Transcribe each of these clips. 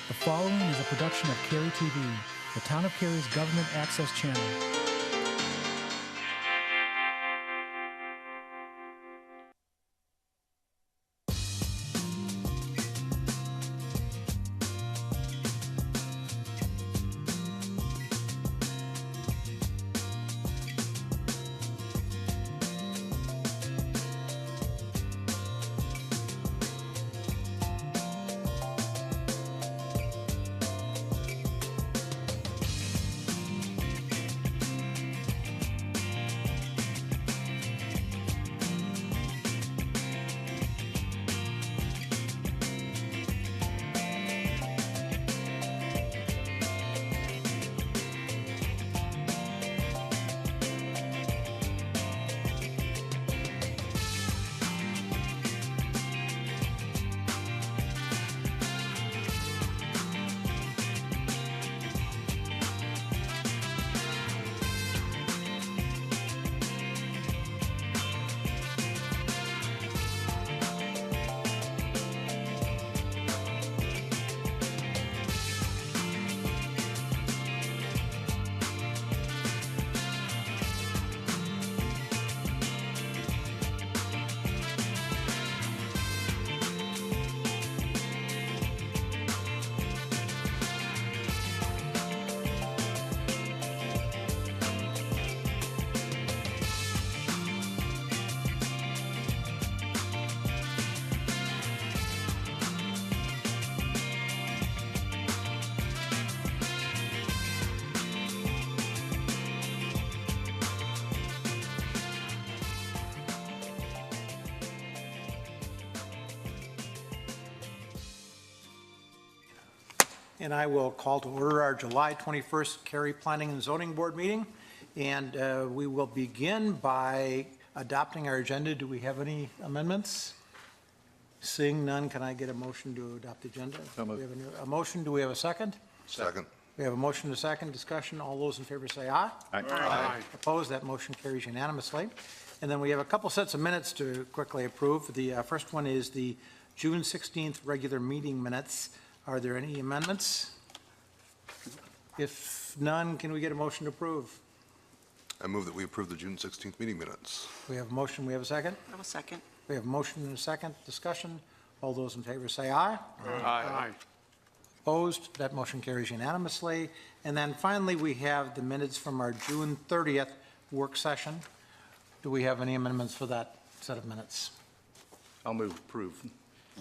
The following is a production of Cary TV, the Town of Cary's government access channel. And I will call to order our July 21st Cary Planning and Zoning Board meeting. And we will begin by adopting our agenda. Do we have any amendments? Seeing none, can I get a motion to adopt the agenda? So moved. We have a motion. Do we have a second? Second. We have a motion and a second. Discussion. All those in favor say aye. Aye. Opposed? That motion carries unanimously. And then we have a couple sets of minutes to quickly approve. The first one is the June 16th regular meeting minutes. Are there any amendments? If none, can we get a motion to approve? I move that we approve the June 16th meeting minutes. We have a motion, we have a second? I will second. We have a motion and a second. Discussion. All those in favor say aye. Aye. Opposed? That motion carries unanimously. And then finally, we have the minutes from our June 30th work session. Do we have any amendments for that set of minutes? I'll move approve.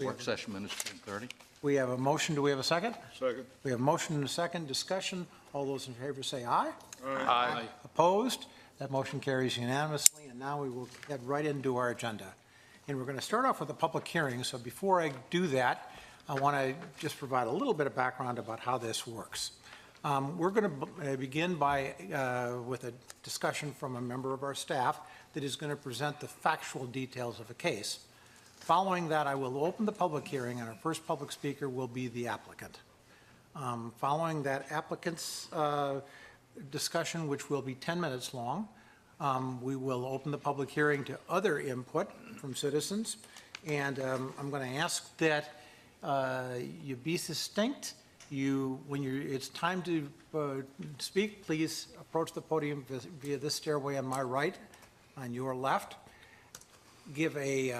Work session minutes, June 30. We have a motion. Do we have a second? Second. We have a motion and a second. Discussion. All those in favor say aye. Aye. Opposed? That motion carries unanimously. And now we will get right into our agenda. And we're going to start off with a public hearing. So before I do that, I want to just provide a little bit of background about how this works. We're going to begin by with a discussion from a member of our staff that is going to present the factual details of a case. Following that, I will open the public hearing, and our first public speaker will be the applicant. Following that applicant's discussion, which will be 10 minutes long, we will open the public hearing to other input from citizens. And I'm going to ask that you be succinct. It's time to speak, please approach the podium via this stairway on my right, on your left. Give a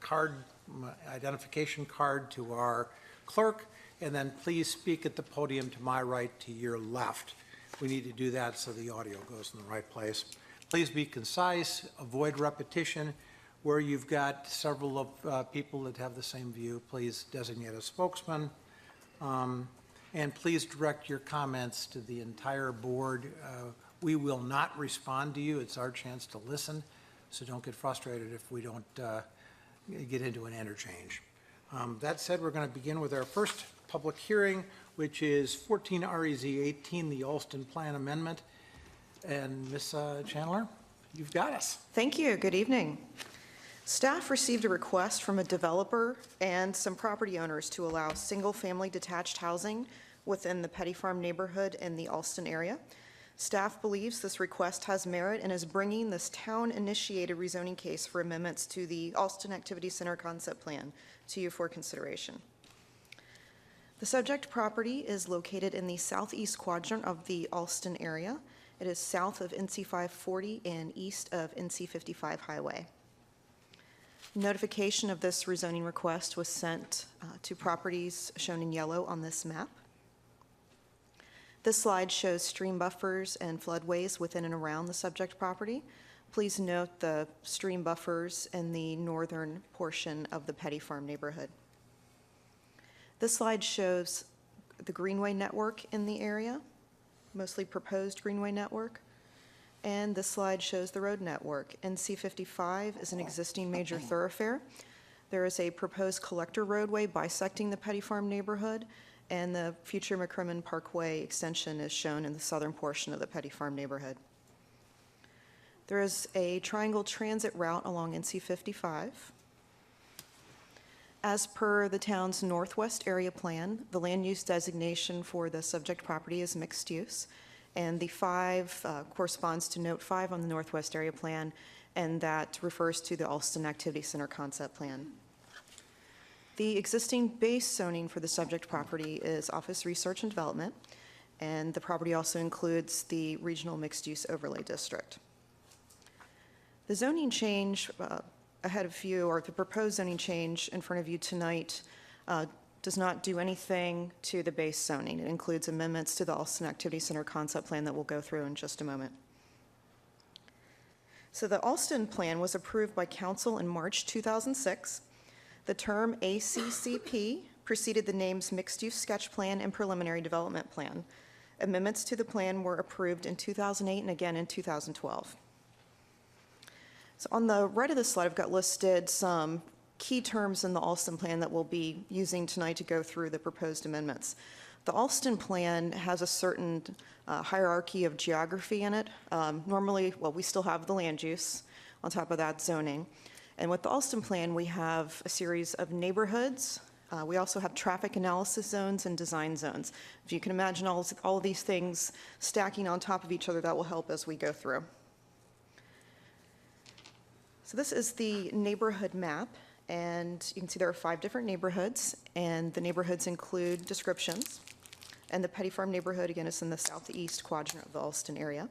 card, identification card to our clerk, and then please speak at the podium to my right, to your left. We need to do that so the audio goes in the right place. Please be concise, avoid repetition. Where you've got several of people that have the same view, please designate a spokesman. And please direct your comments to the entire board. We will not respond to you. It's our chance to listen. So don't get frustrated if we don't get into an interchange. That said, we're going to begin with our first public hearing, which is 14 REZ 18, the Alston Plan Amendment. And Ms. Chandler, you've got us. Thank you. Good evening. Staff received a request from a developer and some property owners to allow single-family detached housing within the Petty Farm neighborhood in the Alston area. Staff believes this request has merit and is bringing this town-initiated rezoning case for amendments to the Alston Activity Center concept plan to you for consideration. The subject property is located in the southeast quadrant of the Alston area. It is south of NC 540 and east of NC 55 highway. Notification of this rezoning request was sent to properties shown in yellow on this map. This slide shows stream buffers and floodways within and around the subject property. Please note the stream buffers in the northern portion of the Petty Farm neighborhood. This slide shows the greenway network in the area, mostly proposed greenway network. And this slide shows the road network. NC 55 is an existing major thoroughfare. There is a proposed collector roadway bisecting the Petty Farm neighborhood, and the future McCrimmon Parkway extension is shown in the southern portion of the Petty Farm neighborhood. There is a triangle transit route along NC 55. As per the town's northwest area plan, the land use designation for the subject property is mixed use, and the 5 corresponds to note 5 on the northwest area plan, and that refers to the Alston Activity Center concept plan. The existing base zoning for the subject property is office research and development, and the property also includes the regional mixed-use overlay district. The zoning change ahead of you, or the proposed zoning change in front of you tonight, does not do anything to the base zoning. It includes amendments to the Alston Activity Center concept plan that we'll go through in just a moment. So the Alston plan was approved by council in March 2006. The term ACCP preceded the names mixed-use sketch plan and preliminary development plan. Amendments to the plan were approved in 2008 and again in 2012. So on the right of the slide, I've got listed some key terms in the Alston plan that we'll be using tonight to go through the proposed amendments. The Alston plan has a certain hierarchy of geography in it. Normally, well, we still have the land use, on top of that zoning. And with the Alston plan, we have a series of neighborhoods. We also have traffic analysis zones and design zones. If you can imagine all of these things stacking on top of each other, that will help as we go through. So this is the neighborhood map, and you can see there are 5 different neighborhoods, and the neighborhoods include descriptions. And the Petty Farm neighborhood, again, is in the southeast quadrant of the Alston area.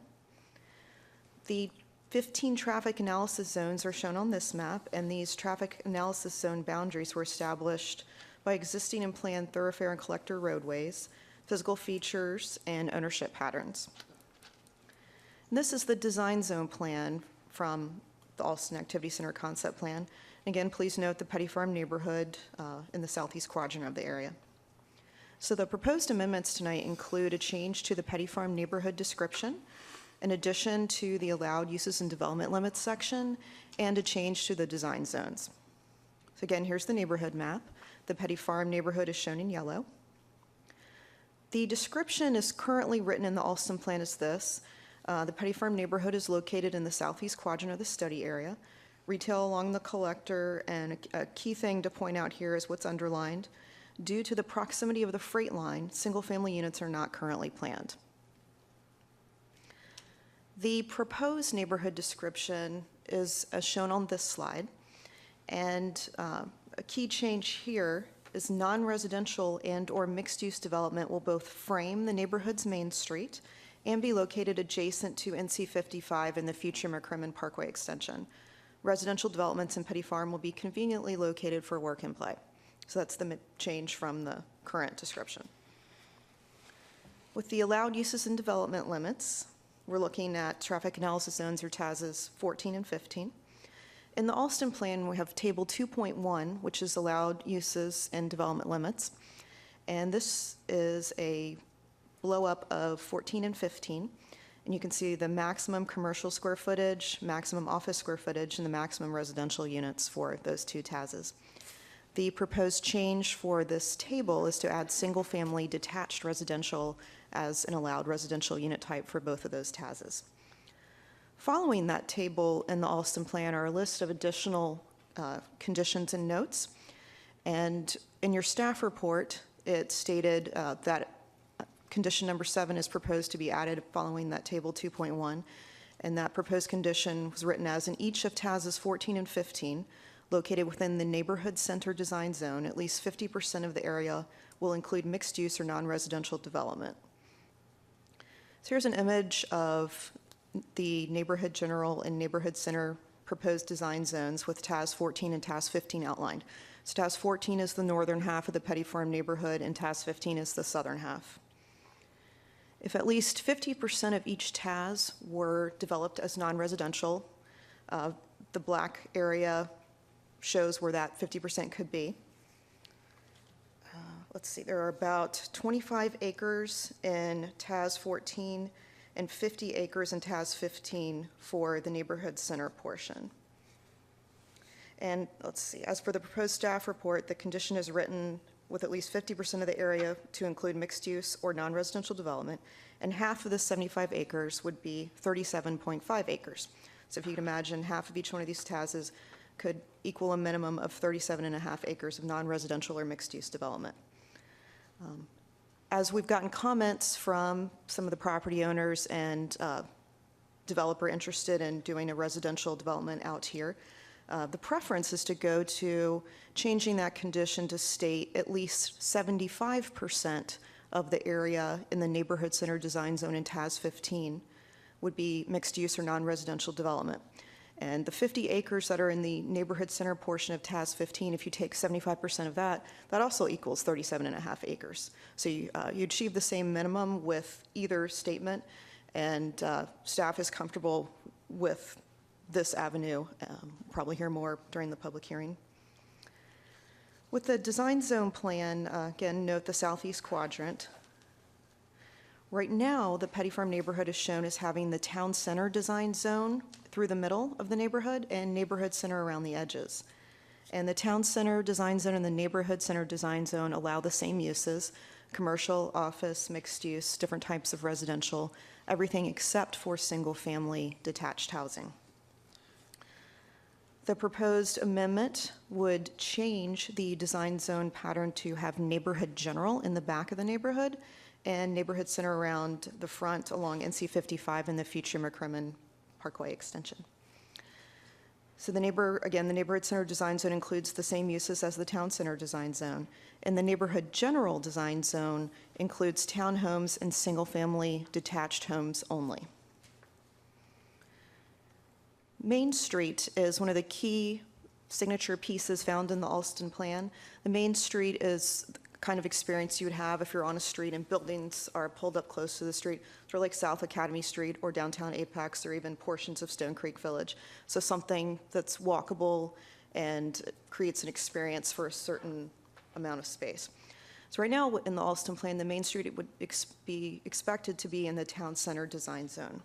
The 15 traffic analysis zones are shown on this map, and these traffic analysis zone boundaries were established by existing and planned thoroughfare and collector roadways, physical features, and ownership patterns. And this is the design zone plan from the Alston Activity Center concept plan. Again, please note the Petty Farm neighborhood in the southeast quadrant of the area. So the proposed amendments tonight include a change to the Petty Farm neighborhood description, in addition to the allowed uses and development limits section, and a change to the design zones. So again, here's the neighborhood map. The Petty Farm neighborhood is shown in yellow. The description is currently written in the Alston plan as this. The Petty Farm neighborhood is located in the southeast quadrant of the study area. Retail along the collector, and a key thing to point out here is what's underlined. Due to the proximity of the freight line, single-family units are not currently planned. The proposed neighborhood description is as shown on this slide, and a key change here is non-residential and/or mixed-use development will both frame the neighborhood's main street and be located adjacent to NC 55 and the future McCrimmon Parkway extension. Residential developments in Petty Farm will be conveniently located for work and play. So that's the change from the current description. With the allowed uses and development limits, we're looking at traffic analysis zones, or TAZs, 14 and 15. In the Alston plan, we have table 2.1, which is allowed uses and development limits. And this is a blow-up of 14 and 15. And you can see the maximum commercial square footage, maximum office square footage, and the maximum residential units for those 2 TAZs. The proposed change for this table is to add single-family detached residential as an allowed residential unit type for both of those TAZs. Following that table in the Alston plan are a list of additional conditions and notes. And in your staff report, it stated that condition number 7 is proposed to be added following that table 2.1. And that proposed condition was written as, in each of TAZs 14 and 15, located within the neighborhood center design zone, at least 50% of the area will include mixed-use or non-residential development. So here's an image of the neighborhood general and neighborhood center proposed design zones with TAS 14 and TAS 15 outlined. So TAS 14 is the northern half of the Petty Farm neighborhood, and TAS 15 is the southern half. If at least 50% of each TAS were developed as non-residential, the black area shows where that 50% could be. Let's see, there are about 25 acres in TAS 14 and 50 acres in TAS 15 for the neighborhood center portion. And let's see, as for the proposed staff report, the condition is written with at least 50% of the area to include mixed use or non-residential development, and half of the 75 acres would be 37.5 acres. So if you can imagine, half of each one of these TASs could equal a minimum of 37.5 acres of non-residential or mixed-use development. As we've gotten comments from some of the property owners and developer interested in doing a residential development out here, the preference is to go to changing that condition to state at least 75% of the area in the neighborhood center design zone in TAS 15 would be mixed use or non-residential development. And the 50 acres that are in the neighborhood center portion of TAS 15, if you take 75% of that, that also equals 37.5 acres. So you achieve the same minimum with either statement, and staff is comfortable with this avenue. Probably hear more during the public hearing. With the design zone plan, again, note the southeast quadrant. Right now, the Petty Farm neighborhood is shown as having the town center design zone through the middle of the neighborhood and neighborhood center around the edges. And the town center design zone and the neighborhood center design zone allow the same uses: commercial, office, mixed use, different types of residential, everything except for single-family detached housing. The proposed amendment would change the design zone pattern to have neighborhood general in the back of the neighborhood and neighborhood center around the front along NC 55 and the future McCrimmon Parkway extension. So the neighborhood center design zone includes the same uses as the town center design zone. And the neighborhood general design zone includes townhomes and single-family detached homes only. Main Street is one of the key signature pieces found in the Alston plan. The Main Street is the kind of experience you would have if you're on a street and buildings are pulled up close to the street, sort of like South Academy Street or downtown Apex or even portions of Stone Creek Village. So something that's walkable and creates an experience for a certain amount of space. So right now in the Alston plan, the Main Street would be expected to be in the town center design zone.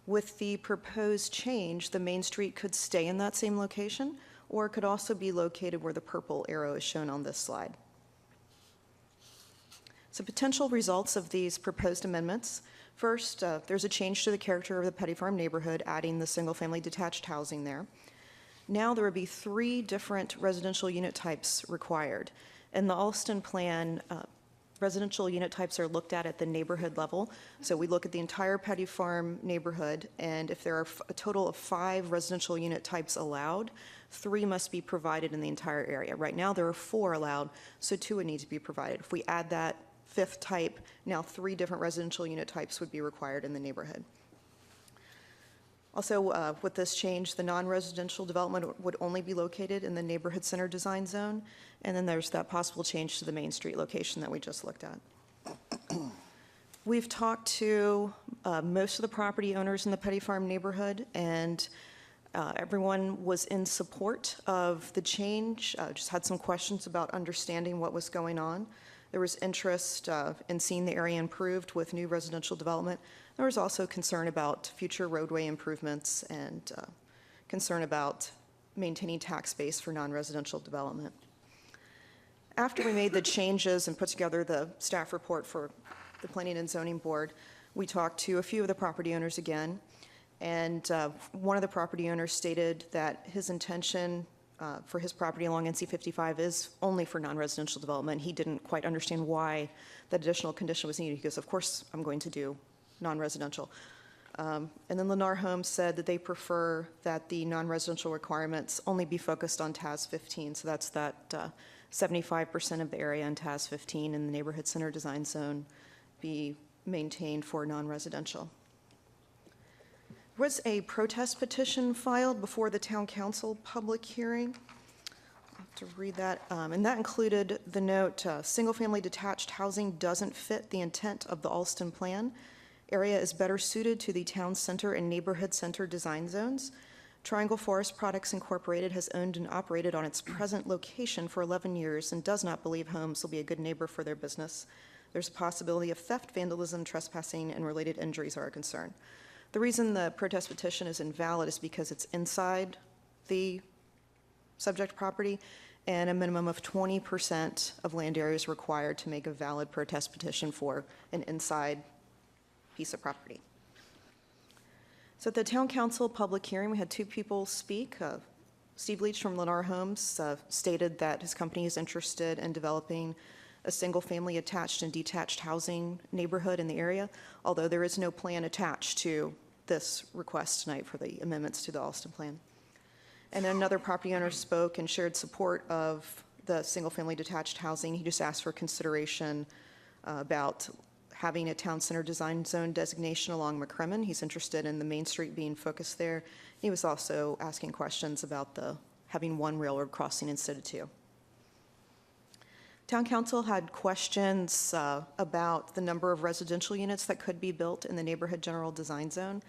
With the proposed change, the Main Street could stay in that same location, or it could also be located where the purple arrow is shown on this slide. So potential results of these proposed amendments. First, there's a change to the character of the Petty Farm neighborhood, adding the single-family detached housing there. Now there would be 3 different residential unit types required. In the Alston plan, residential unit types are looked at the neighborhood level. So we look at the entire Petty Farm neighborhood, and if there are a total of 5 residential unit types allowed, 3 must be provided in the entire area. Right now there are 4 allowed, so 2 would need to be provided. If we add that 5th type, now 3 different residential unit types would be required in the neighborhood. Also, with this change, the non-residential development would only be located in the neighborhood center design zone, and then there's that possible change to the Main Street location that we just looked at. We've talked to most of the property owners in the Petty Farm neighborhood, and everyone was in support of the change, just had some questions about understanding what was going on. There was interest in seeing the area improved with new residential development. There was also concern about future roadway improvements and concern about maintaining tax base for non-residential development. After we made the changes and put together the staff report for the Planning and Zoning Board, we talked to a few of the property owners again, and one of the property owners stated that his intention for his property along NC 55 is only for non-residential development. He didn't quite understand why that additional condition was needed. He goes, of course I'm going to do non-residential. And then Lennar Homes said that they prefer that the non-residential requirements only be focused on TAS 15, so that's that 75% of the area in TAS 15 in the neighborhood center design zone be maintained for non-residential. There was a protest petition filed before the town council public hearing. I'll have to read that. And that included the note, single-family detached housing doesn't fit the intent of the Alston plan. Area is better suited to the town center and neighborhood center design zones. Triangle Forest Products Incorporated has owned and operated on its present location for 11 years and does not believe homes will be a good neighbor for their business. There's a possibility of theft, vandalism, trespassing, and related injuries are a concern. The reason the protest petition is invalid is because it's inside the subject property, and a minimum of 20% of land area is required to make a valid protest petition for an inside piece of property. So at the town council public hearing, we had two people speak. Steve Leach from Lennar Homes stated that his company is interested in developing a single-family attached and detached housing neighborhood in the area, although there is no plan attached to this request tonight for the amendments to the Alston plan. And then another property owner spoke and shared support of the single-family detached housing. He just asked for consideration about having a town center design zone designation along McCrimmon. He's interested in the Main Street being focused there. He was also asking questions about having one railroad crossing instead of two. Town council had questions about the number of residential units that could be built in the neighborhood general design zone,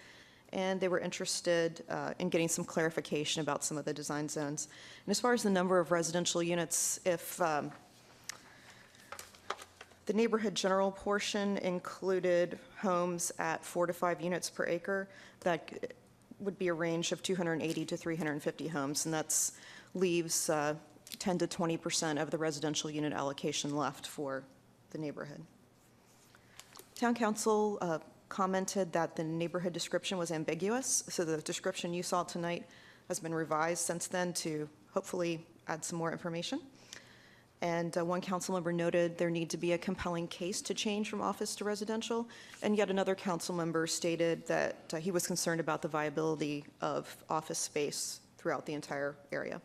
and they were interested in getting some clarification about some of the design zones. And as far as the number of residential units, if the neighborhood general portion included homes at 4 to 5 units per acre, that would be a range of 280 to 350 homes, and that's leaves 10 to 20% of the residential unit allocation left for the neighborhood. Town council commented that the neighborhood description was ambiguous, so the description you saw tonight has been revised since then to hopefully add some more information. And one council member noted there need to be a compelling case to change from office to residential, and yet another council member stated that he was concerned about the viability of office space throughout the entire area.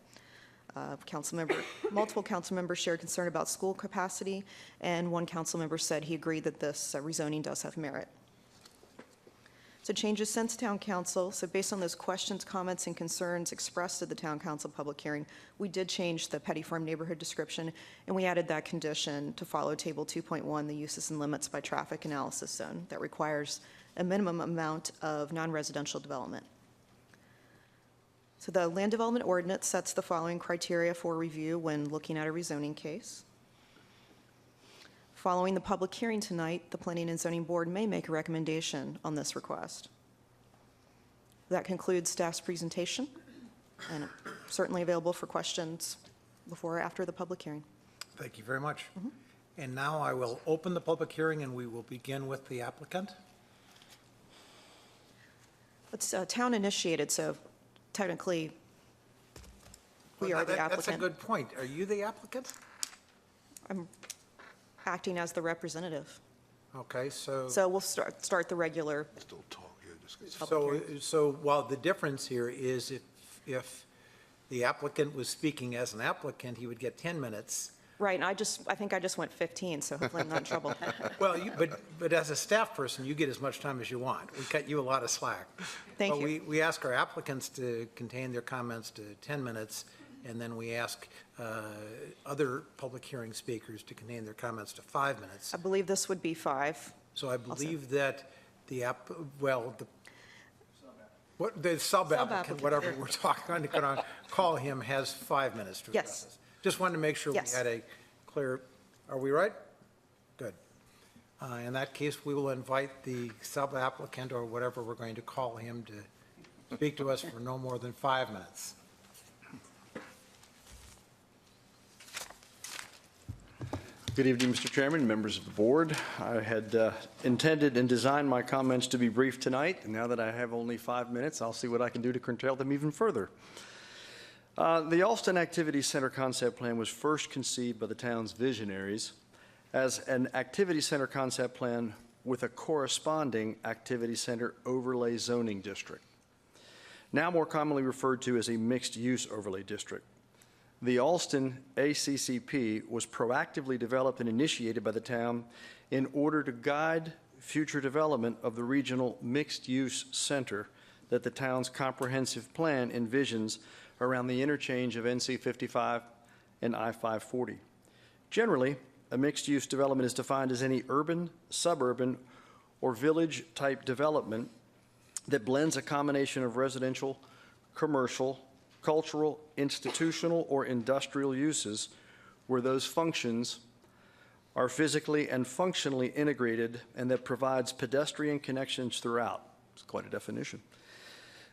Multiple council members shared concern about school capacity, and one council member said he agreed that this rezoning does have merit. So changes since town council. So based on those questions, comments, and concerns expressed at the town council public hearing, we did change the Petty Farm neighborhood description, and we added that condition to follow Table 2.1, the uses and limits by traffic analysis zone, that requires a minimum amount of non-residential development. So the land development ordinance sets the following criteria for review when looking at a rezoning case. Following the public hearing tonight, the Planning and Zoning Board may make a recommendation on this request. That concludes staff's presentation, and certainly available for questions before or after the public hearing. Thank you very much. And now I will open the public hearing, and we will begin with the applicant. It's town initiated, so technically, we are the applicant. That's a good point. Are you the applicant? I'm acting as the representative. Okay, so. So we'll start the regular. Still talk, yeah, just. So while the difference here is if the applicant was speaking as an applicant, he would get 10 minutes. Right, and I think I just went 15, so hopefully I'm not in trouble. Well, but as a staff person, you get as much time as you want. We cut you a lot of slack. Thank you. But we ask our applicants to contain their comments to 10 minutes, and then we ask other public hearing speakers to contain their comments to 5 minutes. I believe this would be 5. So I believe that the sub-applicant, whatever we're going to call him, has 5 minutes to address Yes. us. Just wanted to make sure we Yes. had a clear, are we right? Good. In that case, we will invite the sub-applicant, or whatever we're going to call him, to speak to us for no more than 5 minutes. Good evening, Mr. Chairman, members of the board. I had intended and designed my comments to be brief tonight, and now that I have only 5 minutes, I'll see what I can do to curtail them even further. The Alston Activity Center concept plan was first conceived by the town's visionaries as an activity center concept plan with a corresponding activity center overlay zoning district, now more commonly referred to as a mixed-use overlay district. The Alston ACCP was proactively developed and initiated by the town in order to guide future development of the regional mixed-use center that the town's comprehensive plan envisions around the interchange of NC 55 and I-540. Generally, a mixed-use development is defined as any urban, suburban, or village-type development that blends a combination of residential, commercial, cultural, institutional, or industrial uses where those functions are physically and functionally integrated and that provides pedestrian connections throughout. It's quite a definition.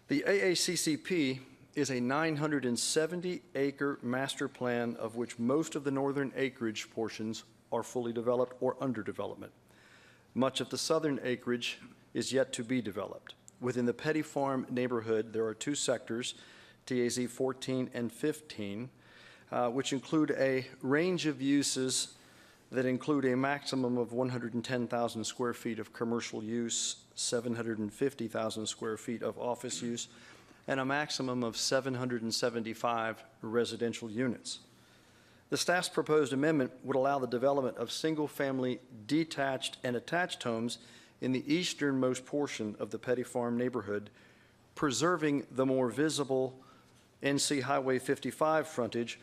The AACCP is a 970-acre master plan of which most of the northern acreage portions are fully developed or under development. Much of the southern acreage is yet to be developed. Within the Petty Farm neighborhood, there are two sectors, TAZ 14 and 15, which include a range of uses that include a maximum of 110,000 square feet of commercial use, 750,000 square feet of office use, and a maximum of 775 residential units. The staff's proposed amendment would allow the development of single-family detached and attached homes in the easternmost portion of the Petty Farm neighborhood, preserving the more visible NC Highway 55 frontage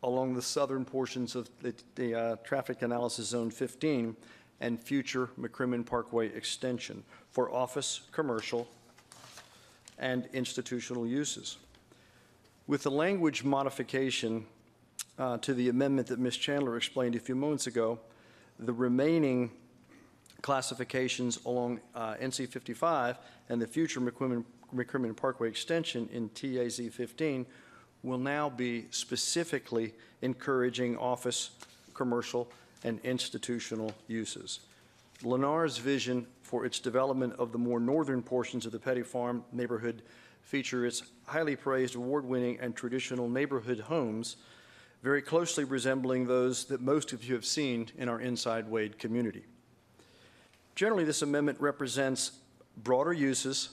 along the southern portions of the Traffic Analysis Zone 15 and future McCrimmon Parkway extension for office, commercial, and institutional uses. With the language modification to the amendment that Ms. Chandler explained a few moments ago, the remaining classifications along NC 55 and the future McCrimmon Parkway extension in TAZ 15 will now be specifically encouraging office, commercial, and institutional uses. Lennar's vision for its development of the more northern portions of the Petty Farm neighborhood feature its highly praised, award-winning, and traditional neighborhood homes, very closely resembling those that most of you have seen in our Inside Wade community. Generally, this amendment represents broader uses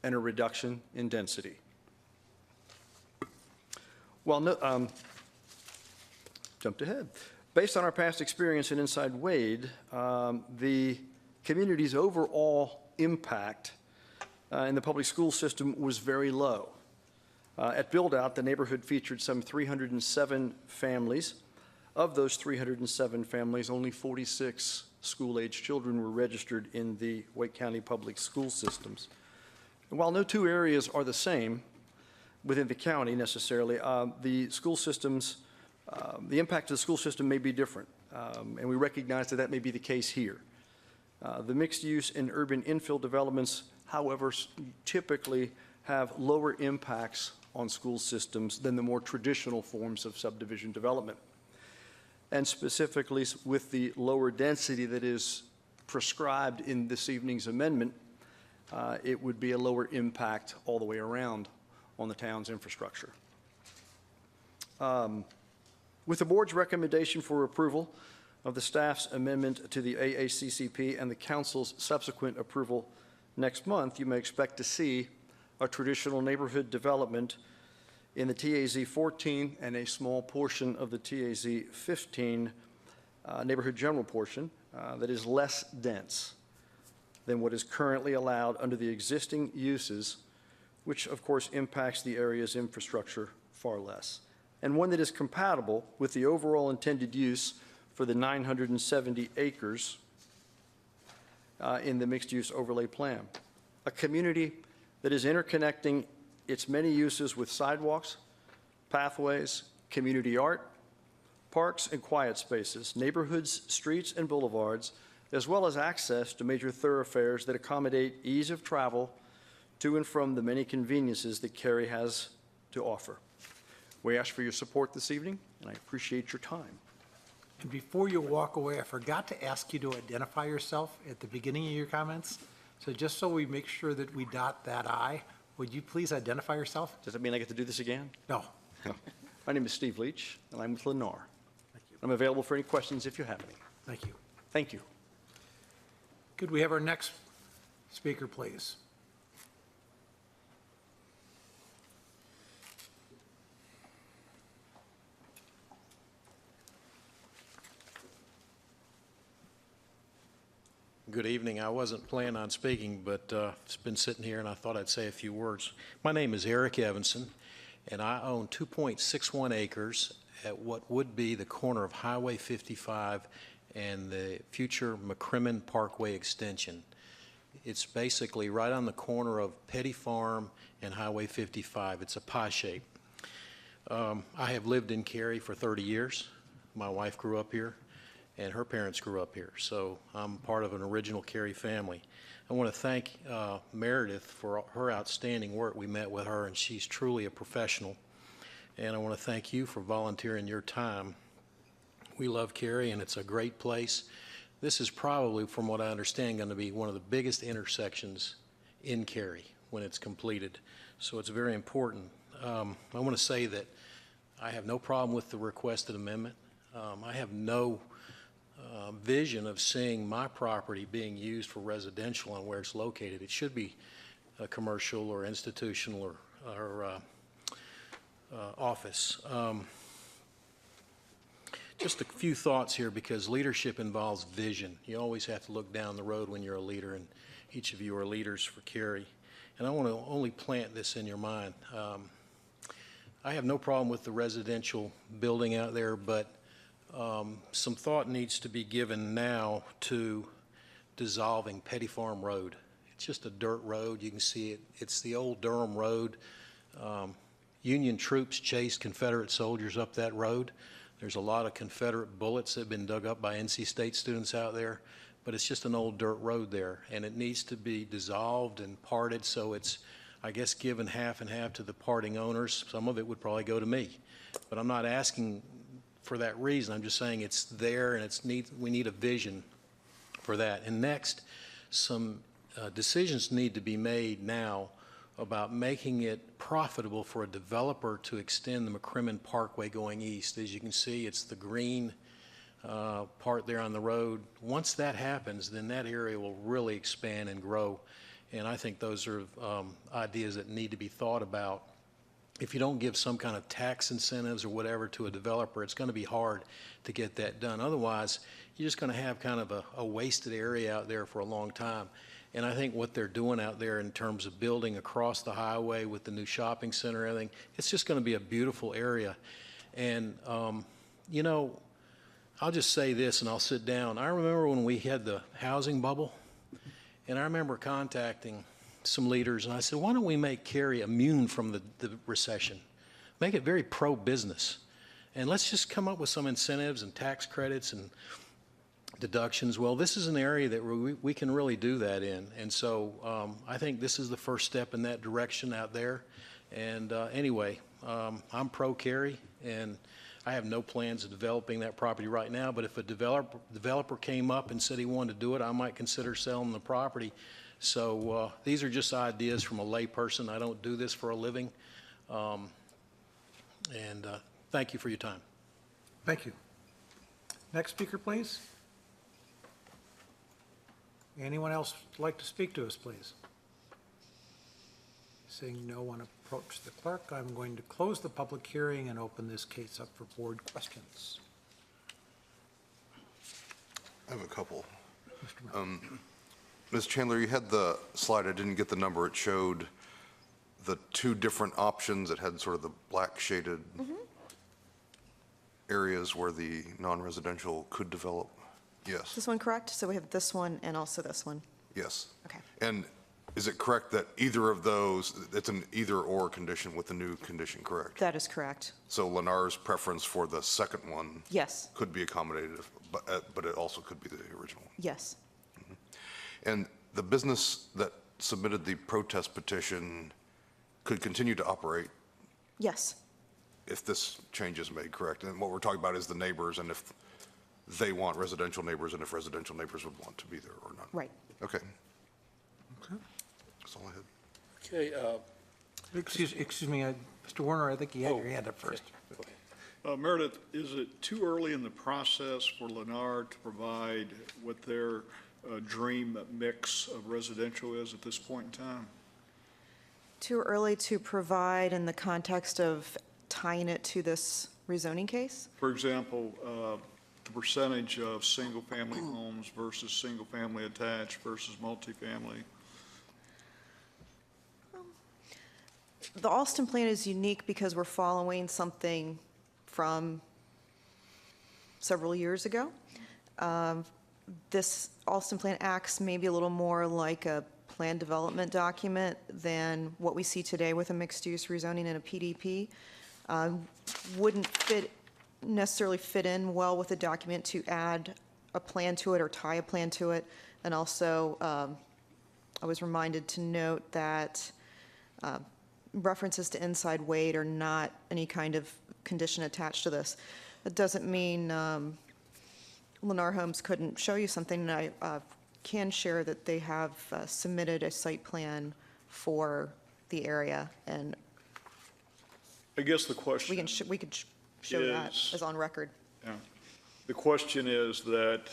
and a reduction in density. Well, jumped ahead. Based on our past experience in Inside Wade, the community's overall impact in the public school system was very low. At build-out, the neighborhood featured some 307 families. Of those 307 families, only 46 school-age children were registered in the Wake County public school systems. And while no two areas are the same within the county necessarily, the school systems, the impact of the school system may be different, and we recognize that that may be the case here. The mixed-use and urban infill developments, however, typically have lower impacts on school systems than the more traditional forms of subdivision development. And specifically with the lower density that is prescribed in this evening's amendment, it would be a lower impact all the way around on the town's infrastructure. With the board's recommendation for approval of the staff's amendment to the AACCP and the council's subsequent approval next month, you may expect to see a traditional neighborhood development in the TAZ 14 and a small portion of the TAZ 15 neighborhood general portion that is less dense than what is currently allowed under the existing uses, which of course impacts the area's infrastructure far less, and one that is compatible with the overall intended use for the 970 acres in the mixed-use overlay plan. A community that is interconnecting its many uses with sidewalks, pathways, community art, parks and quiet spaces, neighborhoods, streets, and boulevards, as well as access to major thoroughfares that accommodate ease of travel to and from the many conveniences that Cary has to offer. We ask for your support this evening, and I appreciate your time. And before you walk away, I forgot to ask you to identify yourself at the beginning of your comments. So just so we make sure that we dot that I, would you please identify yourself? Does that mean I get to do this again? No. My name is Steve Leach, and I'm with Lennar. Thank you. I'm available for any questions if you have any. Thank you. Thank you. Could we have our next speaker, please? Good evening. I wasn't planning on speaking, but it's been sitting here and I thought I'd say a few words. My name is Eric Evanson, and I own 2.61 acres at what would be the corner of Highway 55 and the future McCrimmon Parkway extension. It's basically right on the corner of Petty Farm and Highway 55. It's a pie shape. I have lived in Cary for 30 years. My wife grew up here, and her parents grew up here, so I'm part of an original Cary family. I want to thank Meredith for her outstanding work. We met with her, and she's truly a professional. And I want to thank you for volunteering your time. We love Cary, and it's a great place. This is probably, from what I understand, going to be one of the biggest intersections in Cary when it's completed, so it's very important. I want to say that I have no problem with the requested amendment. I have no vision of seeing my property being used for residential on where it's located. It should be commercial or institutional or office. Just a few thoughts here, because leadership involves vision. You always have to look down the road when you're a leader, and each of you are leaders for Cary. And I want to only plant this in your mind. I have no problem with the residential building out there, but some thought needs to be given now to dissolving Petty Farm Road. It's just a dirt road. You can see it. It's the old Durham Road. Union troops chased Confederate soldiers up that road. There's a lot of Confederate bullets that have been dug up by NC State students out there, but it's just an old dirt road there, and it needs to be dissolved and parted, so it's, I guess, given half and half to the parting owners. Some of it would probably go to me, but I'm not asking for that reason. I'm just saying it's there, and we need a vision for that. And next, some decisions need to be made now about making it profitable for a developer to extend the McCrimmon Parkway going east. As you can see, it's the green part there on the road. Once that happens, then that area will really expand and grow. And I think those are ideas that need to be thought about. If you don't give some kind of tax incentives or whatever to a developer, it's going to be hard to get that done. Otherwise, you're just going to have kind of a wasted area out there for a long time. And I think what they're doing out there in terms of building across the highway with the new shopping center and everything, it's just going to be a beautiful area. And, you know, I'll just say this and I'll sit down. I remember when we had the housing bubble, and I remember contacting some leaders, and I said, why don't we make Cary immune from the recession? Make it very pro-business. And let's just come up with some incentives and tax credits and deductions. Well, this is an area that we can really do that in. And so I think this is the first step in that direction out there. And anyway, I'm pro-Cary, and I have no plans of developing that property right now, but if a developer came up and said he wanted to do it, I might consider selling the property. So these are just ideas from a lay person. I don't do this for a living. Thank you for your time. Thank you. Next speaker, please. Anyone else like to speak to us, please? Seeing no one approach the clerk, I'm going to close the public hearing and open this case up for board questions. I have a couple. Mr. Miller. Ms. Chandler, you had the slide, I didn't get the number, it showed the two different options. It had sort of the black shaded areas where the non-residential could develop. Yes. This one correct? So we have this one and also this one. Yes. Okay. And is it correct that either of those, it's an either-or condition with the new condition, correct? That is correct. So Lennar's preference for the second one Yes. could be accommodated, but it also could be the original one. Yes. And the business that submitted the protest petition could continue to operate Yes. if this change is made, correct? And what we're talking about is the neighbors, and if they want residential neighbors, and if residential neighbors would want to be there or not. Right. Okay. Okay. That's all I had. Okay, Excuse me, Mr. Warner, I think you had your hand up first. Meredith, is it too early in the process for Lennar to provide what their dream mix of residential is at this point in time? Too early to provide in the context of tying it to this rezoning case? For example, the percentage of single-family homes versus single-family attached versus multifamily? The Alston plan is unique because we're following something from several years ago. This Alston plan acts maybe a little more like a plan development document than what we see today with a mixed-use rezoning and a PDP. Wouldn't necessarily fit in well with a document to add a plan to it or tie a plan to it. And also, I was reminded to note that references to inside weight are not any kind of condition attached to this. It doesn't mean Lennar Homes couldn't show you something, and I can share that they have submitted a site plan for the area, and I guess the question. we could show that is- as on record. Yeah. The question is that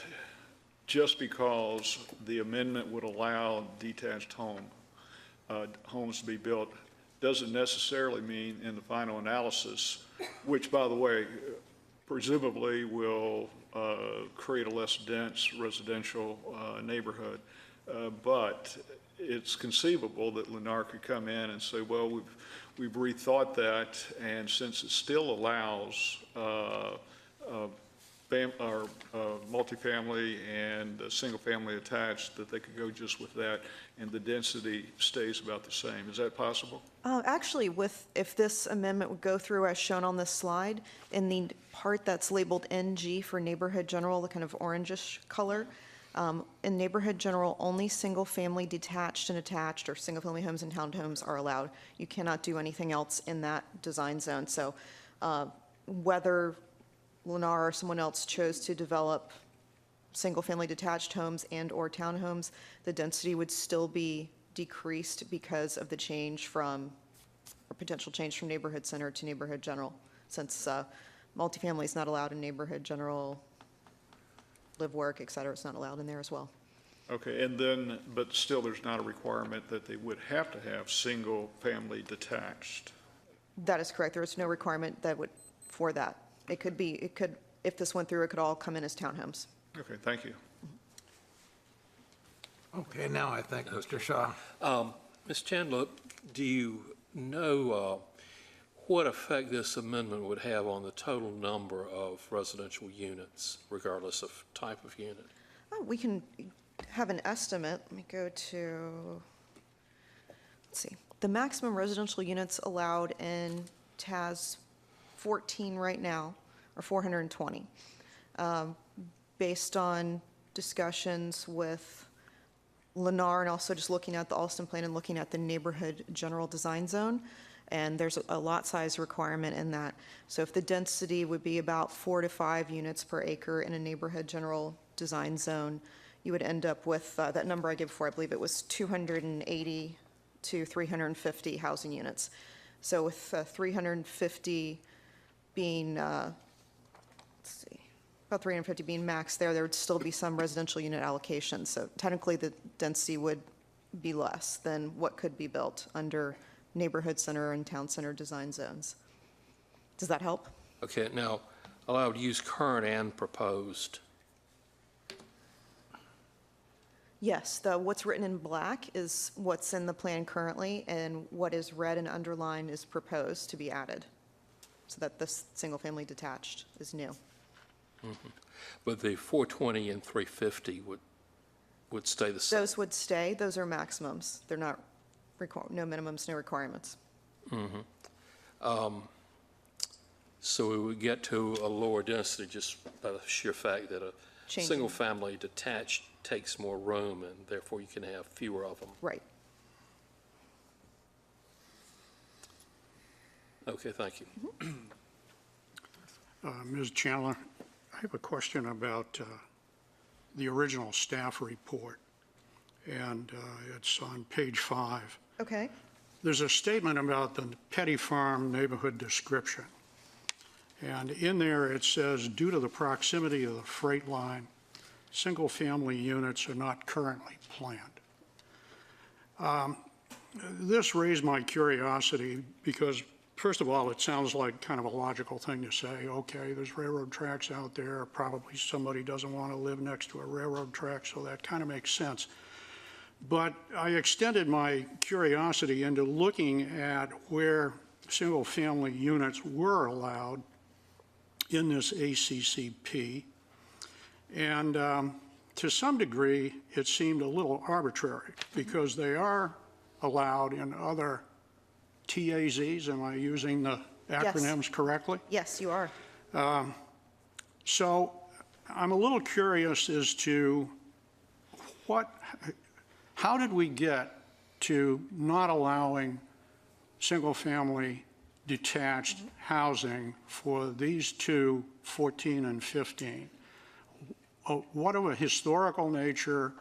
just because the amendment would allow detached homes to be built, doesn't necessarily mean in the final analysis, which, by the way, presumably will create a less dense residential neighborhood. But it's conceivable that Lennar could come in and say, well, we've rethought that, and since it still allows multifamily and single-family attached, that they could go just with that, and the density stays about the same. Is that possible? Actually, if this amendment would go through as shown on this slide, in the part that's labeled NG for neighborhood general, the kind of orangish color, in neighborhood general, only single-family detached and attached or single-family homes and townhomes are allowed. You cannot do anything else in that design zone. So whether Lennar or someone else chose to develop single-family detached homes and/or townhomes, the density would still be decreased because of the change from, or potential change from neighborhood center to neighborhood general, since multifamily is not allowed in neighborhood general, live, work, et cetera, it's not allowed in there as well. Okay, and then, but still, there's not a requirement that they would have to have single-family detached. That is correct. There is no requirement that would, for that. It could, if this went through, it could all come in as townhomes. Okay, thank you. Okay, now I think, Mr. Shaw. Ms. Chandler, do you know what effect this amendment would have on the total number of residential units, regardless of type of unit? We can have an estimate. Let me go to, let's see. The maximum residential units allowed in TAS 14 right now are 420. Based on discussions with Lennar and also just looking at the Alston plan and looking at the neighborhood general design zone, and there's a lot size requirement in that. So if the density would be about 4 to 5 units per acre in a neighborhood general design zone, you would end up with that number I gave before. I believe it was 280 to 350 housing units. So with 350 being, let's see, about 350 being max there would still be some residential unit allocation. So technically the density would be less than what could be built under neighborhood center and town center design zones. Does that help? Okay, now, allowed use current and proposed. Yes, what's written in black is what's in the plan currently, and what is red and underlined is proposed to be added, so that this single-family detached is new. Mm-hmm. But the 420 and 350 would stay the same? Those would stay. Those are maximums. They're not, no minimums, no requirements. Mm-hmm. So we would get to a lower density just by the sheer fact that a Changing. single-family detached takes more room, and therefore you can have fewer of them. Right. Okay, thank you. Ms. Chandler, I have a question about the original staff report, and it's on page 5. Okay. There's a statement about the Petty Farm neighborhood description, and in there it says, due to the proximity of the freight line, single-family units are not currently planned. This raised my curiosity because First of all, it sounds like kind of a logical thing to say, okay, there's railroad tracks out there, probably somebody doesn't want to live next to a railroad track, so that kind of makes sense. But I extended my curiosity into looking at where single-family units were allowed in this ACCP. And to some degree, it seemed a little arbitrary because they are allowed in other TAZs. Am I using the acronyms correctly? Yes, you are. So I'm a little curious as to how did we get to not allowing single-family detached housing for these two, 14 and 15? What of a historical nature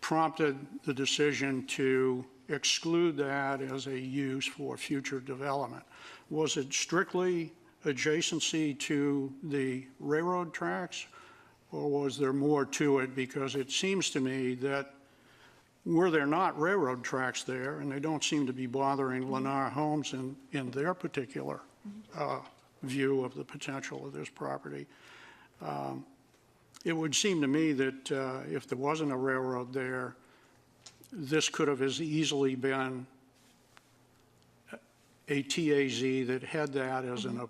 prompted the decision to exclude that as a use for future development? Was it strictly adjacency to the railroad tracks, or was there more to it? Because it seems to me that were there not railroad tracks there, and they don't seem to be bothering Lennar Homes in their particular view of the potential of this property, it would seem to me that if there wasn't a railroad there, this could have as easily been a TAZ that had that as an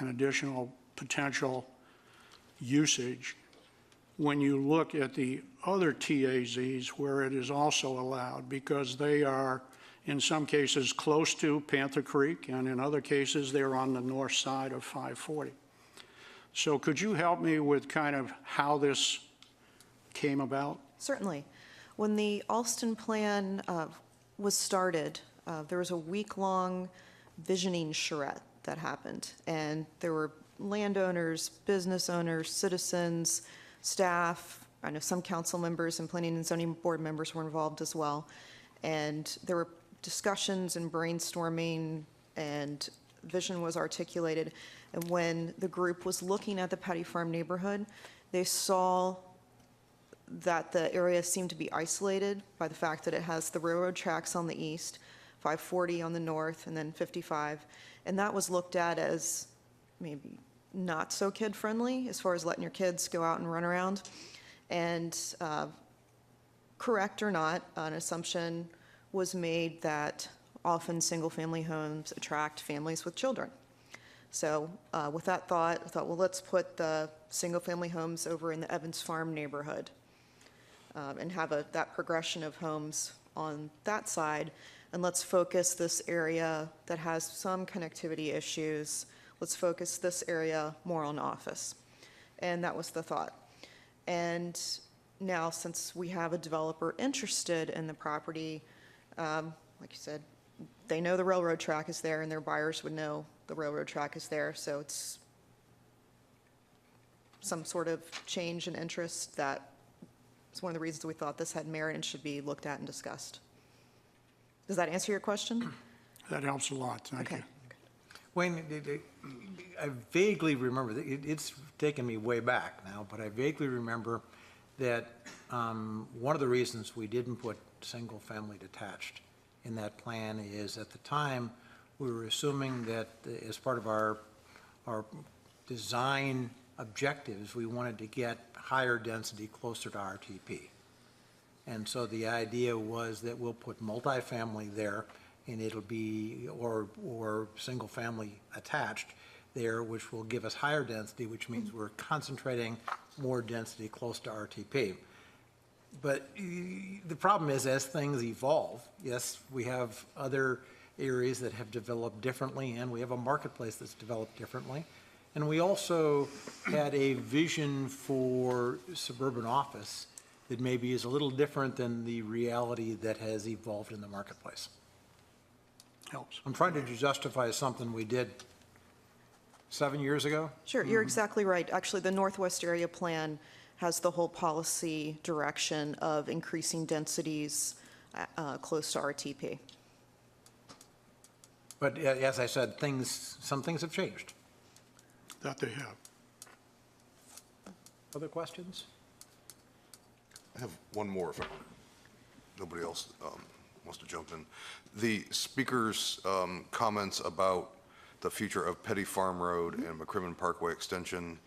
additional potential usage. When you look at the other TAZs where it is also allowed, because they are in some cases close to Panther Creek, and in other cases they're on the north side of 540. So could you help me with kind of how this came about? Certainly. When the Alston plan was started, there was a week-long visioning charrette that happened, and there were landowners, business owners, citizens, staff. I know some council members and planning and zoning board members were involved as well. And there were discussions and brainstorming, and vision was articulated. And when the group was looking at the Petty Farm neighborhood, they saw that the area seemed to be isolated by the fact that it has the railroad tracks on the east, 540 on the north, and then 55. And that was looked at as maybe not so kid-friendly as far as letting your kids go out and run around. And correct or not, an assumption was made that often single-family homes attract families with children. So with that thought, I thought, well, let's put the single-family homes over in the Evans Farm neighborhood and have that progression of homes on that side. And let's focus this area that has some connectivity issues. Let's focus this area more on office. And that was the thought. And now, since we have a developer interested in the property, like you said, they know the railroad track is there, and their buyers would know the railroad track is there. So it's some sort of change in interest that is one of the reasons we thought this had merit and should be looked at and discussed. Does that answer your question? That helps a lot, thank you. Wayne, I vaguely remember, it's taken me way back now, but I vaguely remember that one of the reasons we didn't put single-family detached in that plan is at the time we were assuming that as part of our design objectives, we wanted to get higher density closer to RTP. And so the idea was that we'll put multifamily there, and it'll be, or single-family attached there, which will give us higher density, which means we're concentrating more density close to RTP. But the problem is, as things evolve, yes, we have other areas that have developed differently, and we have a marketplace that's developed differently. And we also had a vision for suburban office that maybe is a little different than the reality that has evolved in the marketplace. Helps. I'm trying to justify something we did 7 years ago. Sure, you're exactly right. Actually, the Northwest Area Plan has the whole policy direction of increasing densities close to RTP. But as I said, some things have changed. That they have. Other questions? I have one more if nobody else wants to jump in. The speaker's comments about the future of Petty Farm Road and McCrimmon Parkway Extension,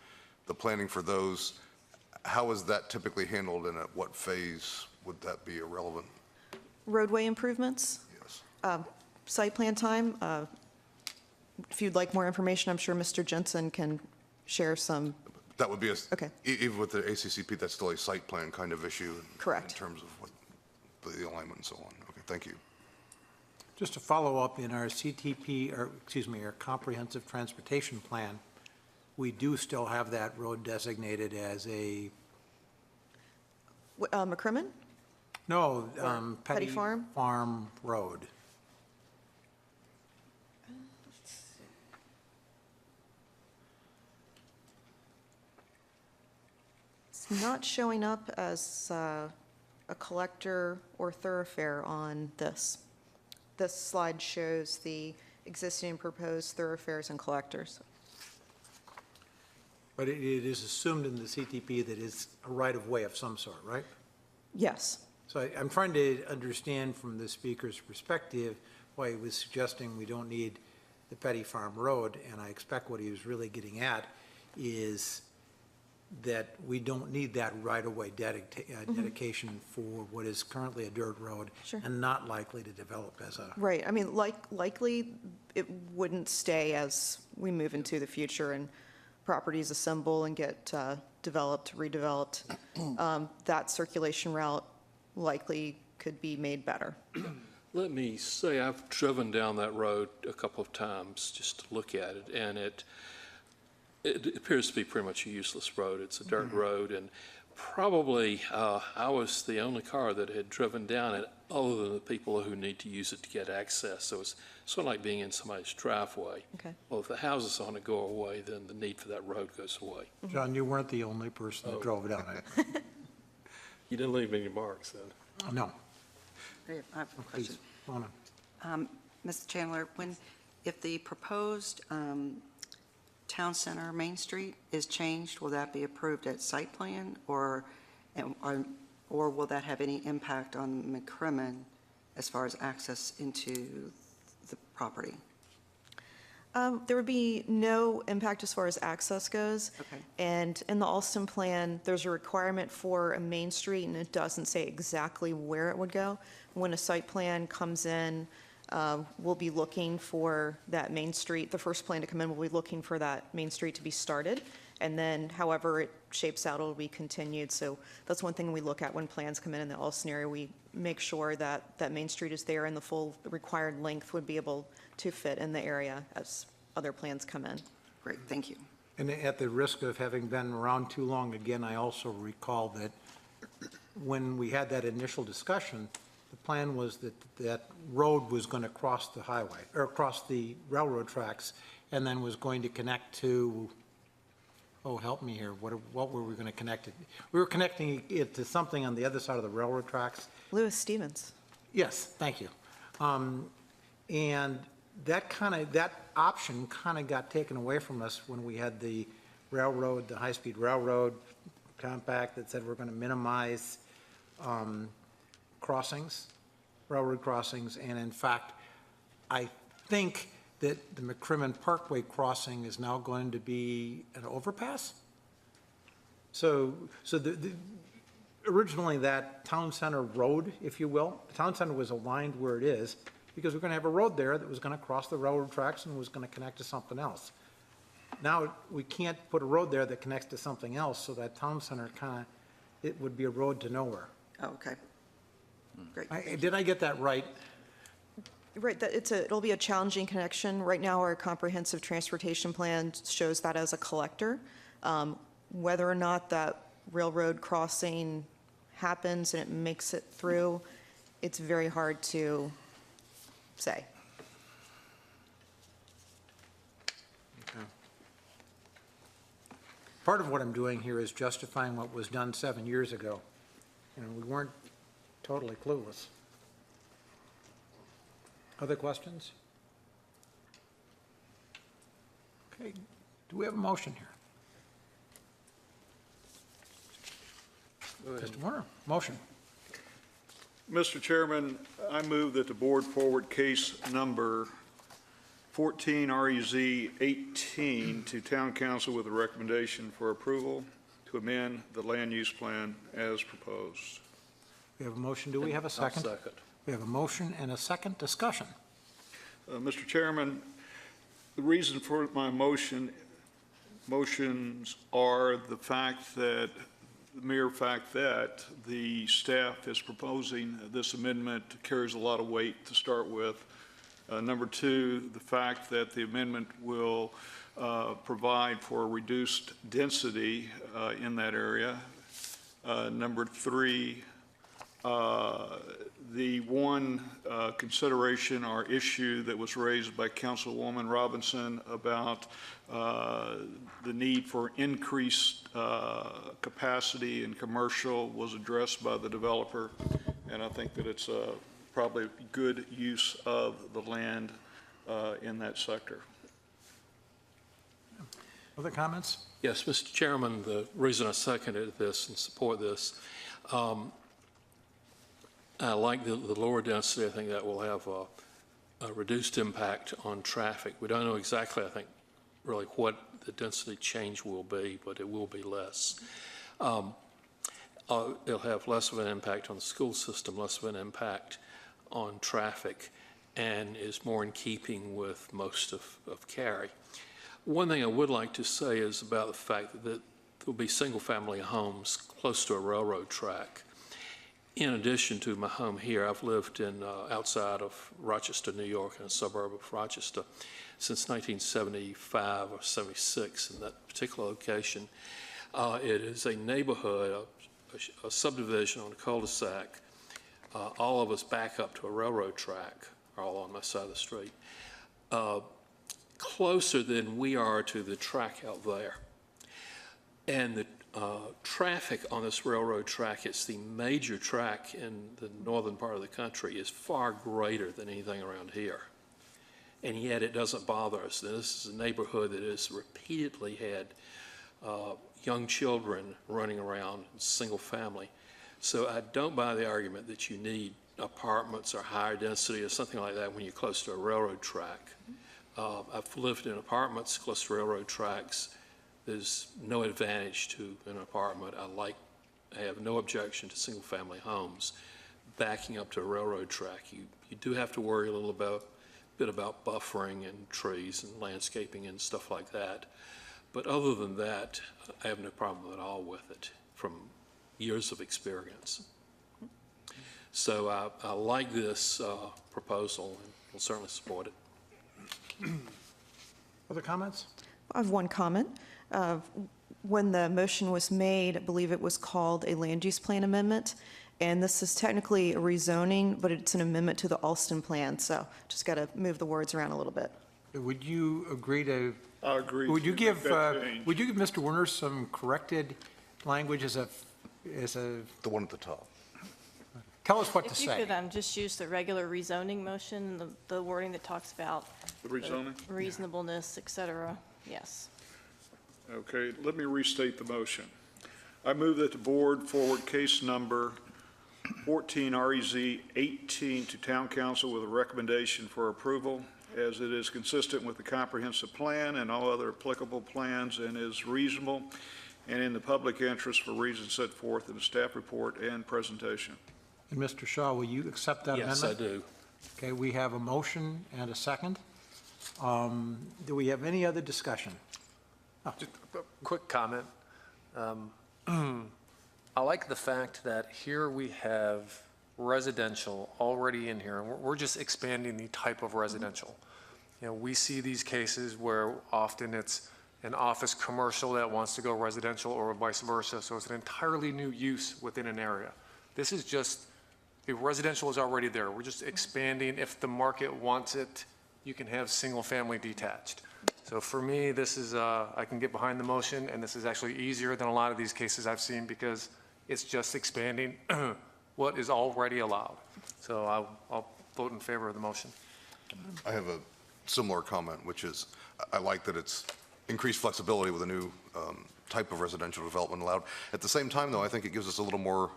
the planning for those, how is that typically handled and at what phase would that be irrelevant? Roadway improvements, Yes. site plan time. If you'd like more information, I'm sure Mr. Jensen can share some. That would be a, Okay. even with the ACCP, that's still a site plan kind of issue. Correct. In terms of what, the alignment and so on. Okay, thank you. Just to follow up, in our CTP, or excuse me, our Comprehensive Transportation Plan, we do still have that road designated as a, McCrimmon? no, Petty Farm? Farm Road. It's not showing up as a collector or thoroughfare on this. This slide shows the existing and proposed thoroughfares and collectors. But it is assumed in the CTP that it's a right-of-way of some sort, right? Yes. So I'm trying to understand from the speaker's perspective why he was suggesting we don't need the Petty Farm Road, and I expect what he was really getting at is that we don't need that right-of-way dedication for what is currently a dirt road Sure. and not likely to develop as a, Right. I mean, likely it wouldn't stay as we move into the future and properties assemble and get developed, redeveloped. That circulation route likely could be made better. Let me say, I've driven down that road a couple of times just to look at it, and it appears to be pretty much a useless road. It's a dirt road, and probably I was the only car that had driven down it other than the people who need to use it to get access. So it's sort of like being in somebody's driveway. Okay. Well, if the houses on it go away, then the need for that road goes away. John, you weren't the only person that drove down it. You didn't leave any marks then? No. I have a question. Please, go on. Mr. Chandler, if the proposed town center Main Street is changed, will that be approved at site plan, or will that have any impact on McCrimmon as far as access into the property? There would be no impact as far as access goes. Okay. And in the Alston plan, there's a requirement for a main street, and it doesn't say exactly where it would go. When a site plan comes in, we'll be looking for that main street. The first plan to come in, we'll be looking for that main street to be started. And then however it shapes out, it'll be continued. So that's one thing we look at when plans come in the Alston area. We make sure that that main street is there and the full required length would be able to fit in the area as other plans come in. Great, thank you. And at the risk of having been around too long, again, I also recall that when we had that initial discussion, the plan was that that road was going to cross the highway, or across the railroad tracks, and then was going to connect to, oh, help me here, what were we going to connect it? We were connecting it to something on the other side of the railroad tracks. Lewis Stevens. Yes, thank you. And that option kind of got taken away from us when we had the railroad, the high-speed railroad compact that said we're going to minimize crossings, railroad crossings, and in fact, I think that the McCrimmon Parkway crossing is now going to be an overpass. So originally that town center road, if you will, the town center was aligned where it is because we're going to have a road there that was going to cross the railroad tracks and was going to connect to something else. Now, we can't put a road there that connects to something else, so that town center it would be a road to nowhere. Oh, okay. Great. Did I get that right? Right, it'll be a challenging connection. Right now, our comprehensive transportation plan shows that as a collector. Whether or not that railroad crossing happens and it makes it through, it's very hard to say. Okay. Part of what I'm doing here is justifying what was done 7 years ago. We weren't totally clueless. Other questions? Okay, do we have a motion here? Mr. Warner, motion. Mr. Chairman, I move that the board forward case number 14 REZ 18 to Town Council with a recommendation for approval to amend the land use plan as proposed. We have a motion. Do we have a second? I'll second. We have a motion and a second. Discussion. Mr. Chairman, the reason for my motions are the mere fact that the staff is proposing this amendment carries a lot of weight to start with. Number two, the fact that the amendment will provide for reduced density in that area. Number three, the one consideration or issue that was raised by Councilwoman Robinson about the need for increased capacity in commercial was addressed by the developer, and I think that it's probably good use of the land in that sector. Other comments? Yes, Mr. Chairman, the reason I seconded this and support this, I like the lower density. I think that will have a reduced impact on traffic. We don't know exactly, I think, really what the density change will be, but it will be less. It'll have less of an impact on the school system, less of an impact on traffic, and is more in keeping with most of Cary. One thing I would like to say is about the fact that there will be single-family homes close to a railroad track. In addition to my home here, I've lived in outside of Rochester, New York, in a suburb of Rochester, since 1975 or 76 in that particular location. It is a neighborhood, a subdivision on a cul-de-sac. All of us back up to a railroad track, all on my side of the street, closer than we are to the track out there. And the traffic on this railroad track, it's the major track in the northern part of the country, is far greater than anything around here. And yet it doesn't bother us. This is a neighborhood that has repeatedly had young children running around, single family. So I don't buy the argument that you need apartments or higher density or something like that when you're close to a railroad track. I've lived in apartments close to railroad tracks. There's no advantage to an apartment. I have no objection to single-family homes backing up to a railroad track. You do have to worry a little bit about buffering and trees and landscaping and stuff like that. But other than that, I have no problem at all with it from years of experience. So I like this proposal and will certainly support it. Other comments? I have one comment. When the motion was made, I believe it was called a land use plan amendment, and this is technically a rezoning, but it's an amendment to the Alston plan, so just got to move the words around a little bit. Would you agree to? I agree. Would you to give? make that change. Would you give Mr. Werner some corrected language as a? The one at the top. Tell us what to If you say. could just use the regular rezoning motion, the wording that talks about The rezoning? reasonableness, et cetera, yes. Okay, let me restate the motion. I move that the board forward case number 14 REZ 18 to Town Council with a recommendation for approval, as it is consistent with the comprehensive plan and all other applicable plans and is reasonable and in the public interest for reasons set forth in the staff report and presentation. And Mr. Shaw, will you accept that amendment? Yes, I do. Okay, we have a motion and a second. Do we have any other discussion? Just a quick comment. I like the fact that here we have residential already in here, and we're just expanding the type of residential. You know, we see these cases where often it's an office commercial that wants to go residential or vice versa, so it's an entirely new use within an area. This is just, the residential is already there. We're just expanding. If the market wants it, you can have single-family detached. So for me, this is, I can get behind the motion, and this is actually easier than a lot of these cases I've seen because it's just expanding what is already allowed. So I'll vote in favor of the motion. I have a similar comment, which is I like that it's increased flexibility with a new type of residential development allowed. At the same time, though, I think it gives us a little more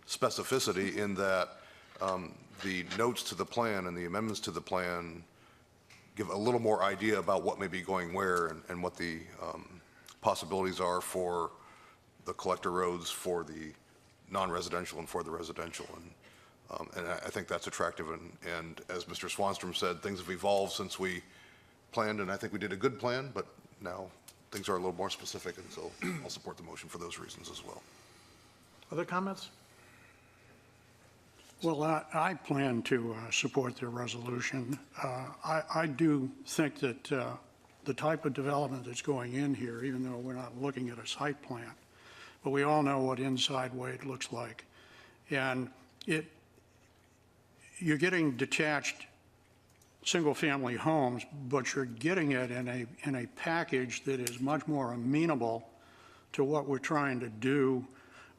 specificity in that the notes to the plan and the amendments to the plan give a little more idea about what may be going where and what the possibilities are for the collector roads for the non-residential and for the residential. And I think that's attractive. And as Mr. Swanstrom said, things have evolved since we planned, and I think we did a good plan, but now things are a little more specific, and so I'll support the motion for those reasons as well. Other comments? Well, I plan to support the resolution. I do think that the type of development that's going in here, even though we're not looking at a site plan, but we all know what inside Wade looks like. And you're getting detached single-family homes, but you're getting it in a package that is much more amenable to what we're trying to do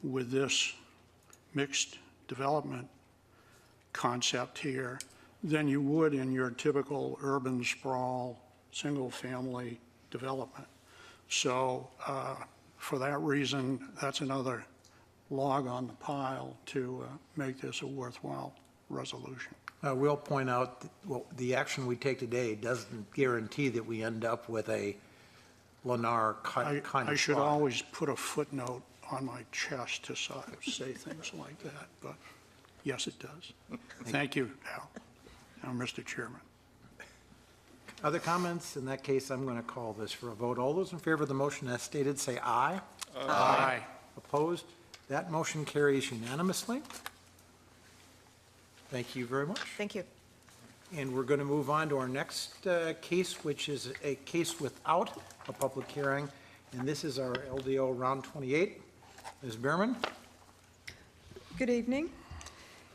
with this mixed development concept here than you would in your typical urban sprawl, single-family development. So for that reason, that's another log on the pile to make this a worthwhile resolution. I will point out, the action we take today doesn't guarantee that we end up with a Lennar kind of I should plot. always put a footnote on my chest to say things like that, but yes, it does. Thank you, Al. Now, Mr. Chairman. Other comments? In that case, I'm going to call this for a vote. All those in favor of the motion as stated, say aye. Aye. Opposed? That motion carries unanimously. Thank you very much. Thank you. And we're going to move on to our next case, which is a case without a public hearing, and this is our LDO Round 28. Ms. Behrman? Good evening.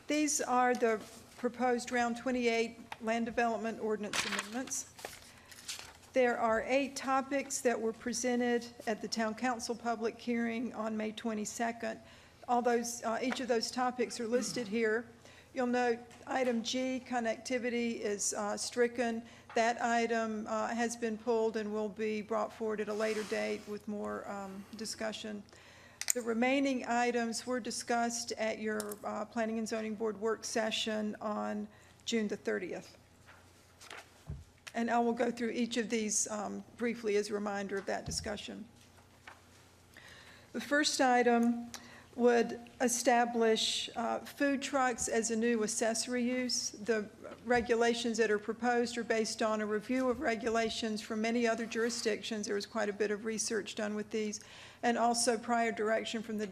These are the proposed Round 28 Land Development Ordinance Amendments. There are 8 topics that were presented at the Town Council public hearing on May 22nd. Each of those topics are listed here. You'll note item G, connectivity, is stricken. That item has been pulled and will be brought forward at a later date with more discussion. The remaining items were discussed at your Planning and Zoning Board work session on June the 30th. And I will go through each of these briefly as a reminder of that discussion. The first item would establish food trucks as a new accessory use. The regulations that are proposed are based on a review of regulations from many other jurisdictions. There was quite a bit of research done with these, and also prior direction from the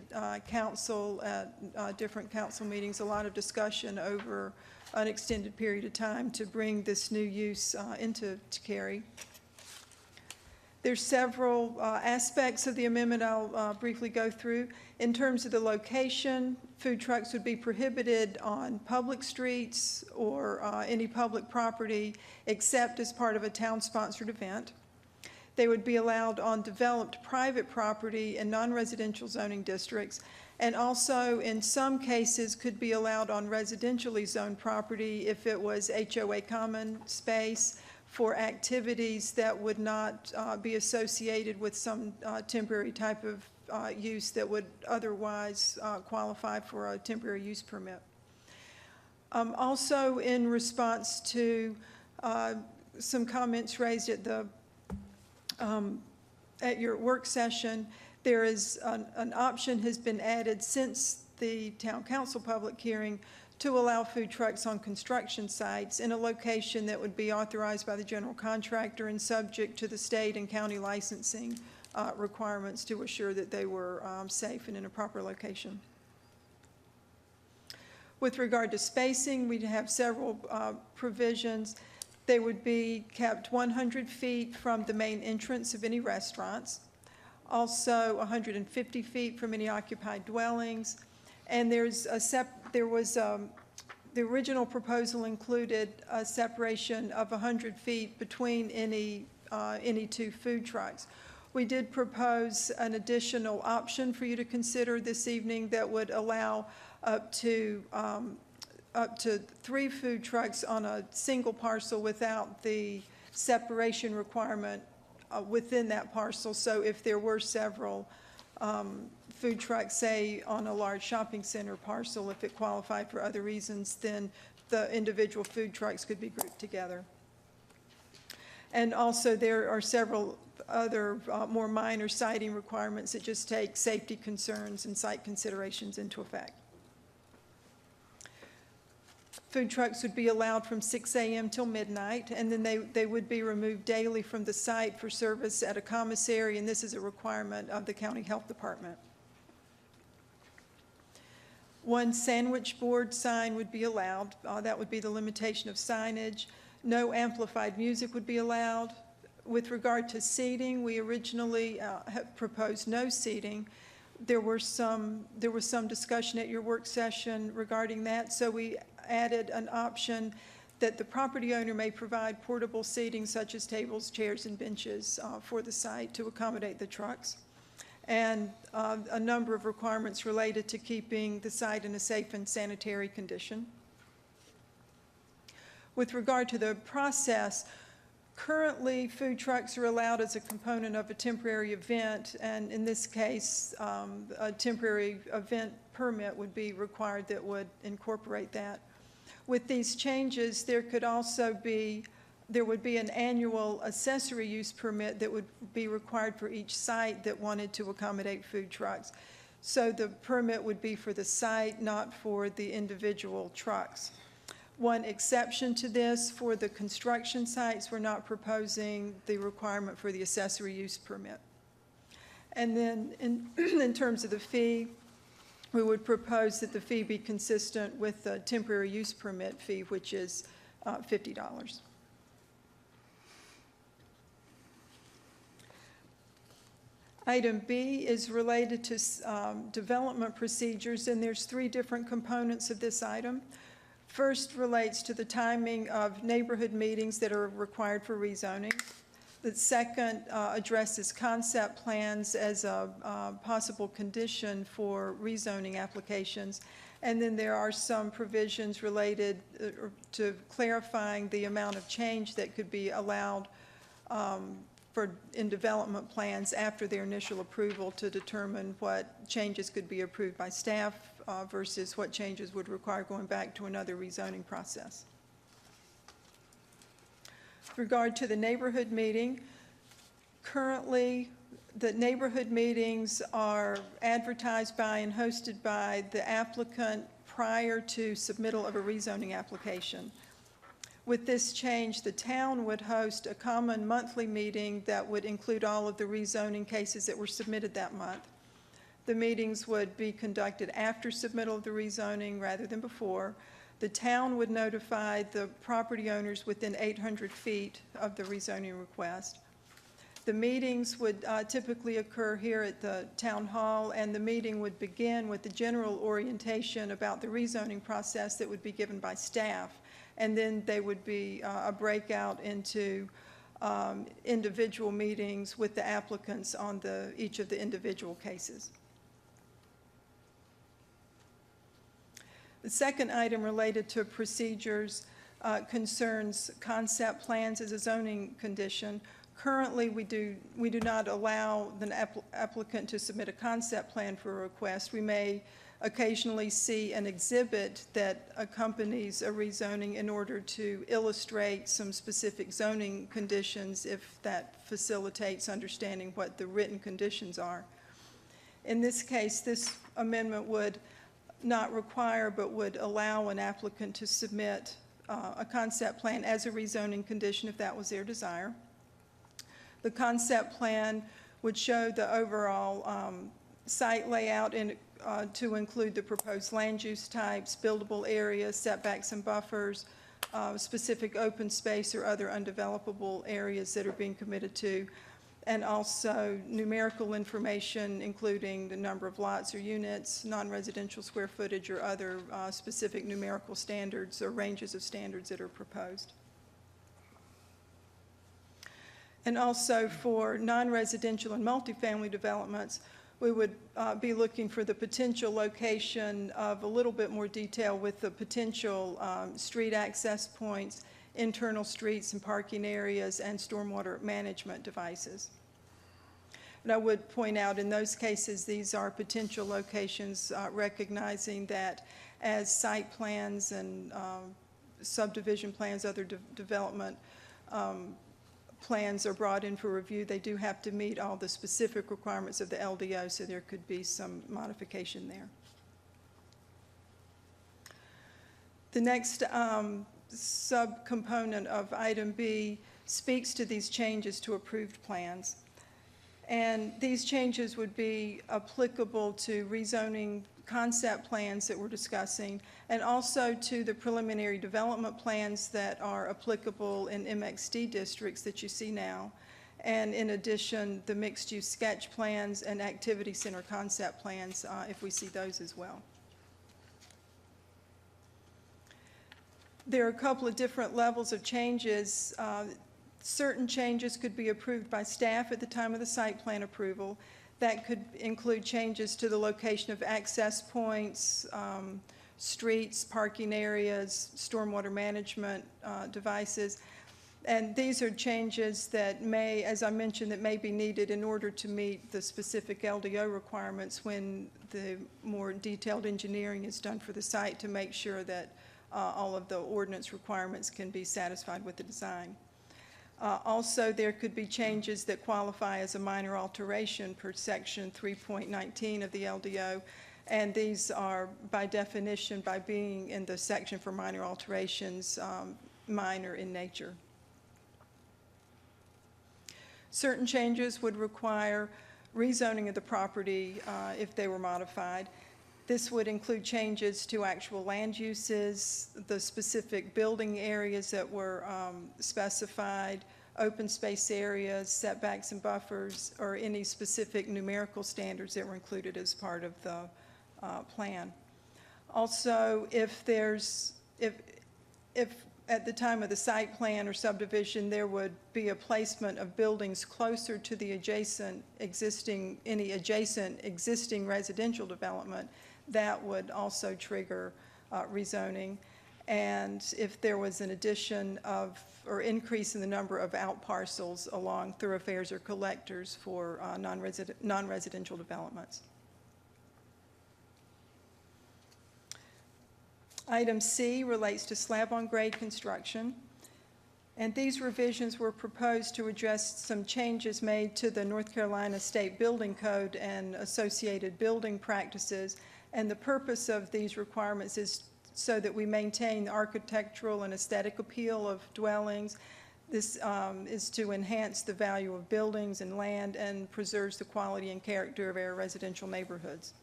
council at different council meetings, a lot of discussion over an extended period of time to bring this new use into Cary. There's several aspects of the amendment I'll briefly go through. In terms of the location, food trucks would be prohibited on public streets or any public property except as part of a town-sponsored event. They would be allowed on developed private property in non-residential zoning districts, and also in some cases could be allowed on residentially zoned property if it was HOA common space for activities that would not be associated with some temporary type of use that would otherwise qualify for a temporary use permit. Also, in response to some comments raised at your work session, there is an option has been added since the Town Council public hearing to allow food trucks on construction sites in a location that would be authorized by the general contractor and subject to the state and county licensing requirements to assure that they were safe and in a proper location. With regard to spacing, we have several provisions. They would be kept 100 feet from the main entrance of any restaurants, also 150 feet from any occupied dwellings, and the original proposal included a separation of 100 feet between any 2 food trucks. We did propose an additional option for you to consider this evening that would allow up to 3 food trucks on a single parcel without the separation requirement within that parcel. So if there were several food trucks, say, on a large shopping center parcel, if it qualified for other reasons, then the individual food trucks could be grouped together. And also, there are several other more minor siting requirements that just take safety concerns and site considerations into effect. Food trucks would be allowed from 6 a.m. till midnight, and then they would be removed daily from the site for service at a commissary, and this is a requirement of the county health department. One sandwich board sign would be allowed. That would be the limitation of signage. No amplified music would be allowed. With regard to seating, we originally had proposed no seating. There was some discussion at your work session regarding that, so we added an option that the property owner may provide portable seating such as tables, chairs, and benches for the site to accommodate the trucks, and a number of requirements related to keeping the site in a safe and sanitary condition. With regard to the process, currently food trucks are allowed as a component of a temporary event, and in this case, a temporary event permit would be required that would incorporate that. With these changes, there would be an annual accessory use permit that would be required for each site that wanted to accommodate food trucks. So the permit would be for the site, not for the individual trucks. One exception to this, for the construction sites, we're not proposing the requirement for the accessory use permit. And then in terms of the fee, we would propose that the fee be consistent with the temporary use permit fee, which is $50. Item B is related to development procedures, and there's 3 different components of this item. First relates to the timing of neighborhood meetings that are required for rezoning. The second addresses concept plans as a possible condition for rezoning applications. And then there are some provisions related to clarifying the amount of change that could be allowed in development plans after their initial approval, to determine what changes could be approved by staff versus what changes would require going back to another rezoning process. With regard to the neighborhood meeting, currently the neighborhood meetings are advertised by and hosted by the applicant prior to submittal of a rezoning application. With this change, the town would host a common monthly meeting that would include all of the rezoning cases that were submitted that month. The meetings would be conducted after submittal of the rezoning rather than before. The town would notify the property owners within 800 feet of the rezoning request. The meetings would typically occur here at the town hall, and the meeting would begin with the general orientation about the rezoning process that would be given by staff. And then they would be a breakout into individual meetings with the applicants on each of the individual cases. The second item related to procedures concerns concept plans as a zoning condition. Currently, we do not allow the applicant to submit a concept plan for a request. We may occasionally see an exhibit that accompanies a rezoning in order to illustrate some specific zoning conditions, if that facilitates understanding what the written conditions are. In this case, this amendment would not require but would allow an applicant to submit a concept plan as a rezoning condition if that was their desire. The concept plan would show the overall site layout to include the proposed land use types, buildable areas, setbacks and buffers, specific open space or other undevelopable areas that are being committed to, and also numerical information including the number of lots or units, non-residential square footage, or other specific numerical standards or ranges of standards that are proposed. And also for non-residential and multifamily developments, we would be looking for the potential location of a little bit more detail with the potential street access points, internal streets and parking areas, and stormwater management devices. But I would point out, in those cases, these are potential locations, recognizing that as site plans and subdivision plans, other development plans are brought in for review, they do have to meet all the specific requirements of the LDO, so there could be some modification there. The next subcomponent of item B speaks to these changes to approved plans. And these changes would be applicable to rezoning concept plans that we're discussing, and also to the preliminary development plans that are applicable in MXD districts that you see now. And in addition, the mixed-use sketch plans and activity center concept plans, if we see those as well. There are a couple of different levels of changes. Certain changes could be approved by staff at the time of the site plan approval. That could include changes to the location of access points, streets, parking areas, stormwater management devices. And these are changes that may, as I mentioned, that may be needed in order to meet the specific LDO requirements when the more detailed engineering is done for the site to make sure that all of the ordinance requirements can be satisfied with the design. Also, there could be changes that qualify as a minor alteration per section 3.19 of the LDO, and these are, by definition, by being in the section for minor alterations, minor in nature. Certain changes would require rezoning of the property if they were modified. This would include changes to actual land uses, the specific building areas that were specified, open space areas, setbacks and buffers, or any specific numerical standards that were included as part of the plan. Also, if at the time of the site plan or subdivision there would be a placement of buildings closer to the any adjacent existing residential development, that would also trigger rezoning. And if there was an addition of or increase in the number of outparcels along thoroughfares or collectors for non-residential developments. Item C relates to slab-on-grade construction. And these revisions were proposed to address some changes made to the North Carolina State Building Code and associated building practices. And the purpose of these requirements is so that we maintain the architectural and aesthetic appeal of dwellings. This is to enhance the value of buildings and land and preserves the quality and character of our residential neighborhoods.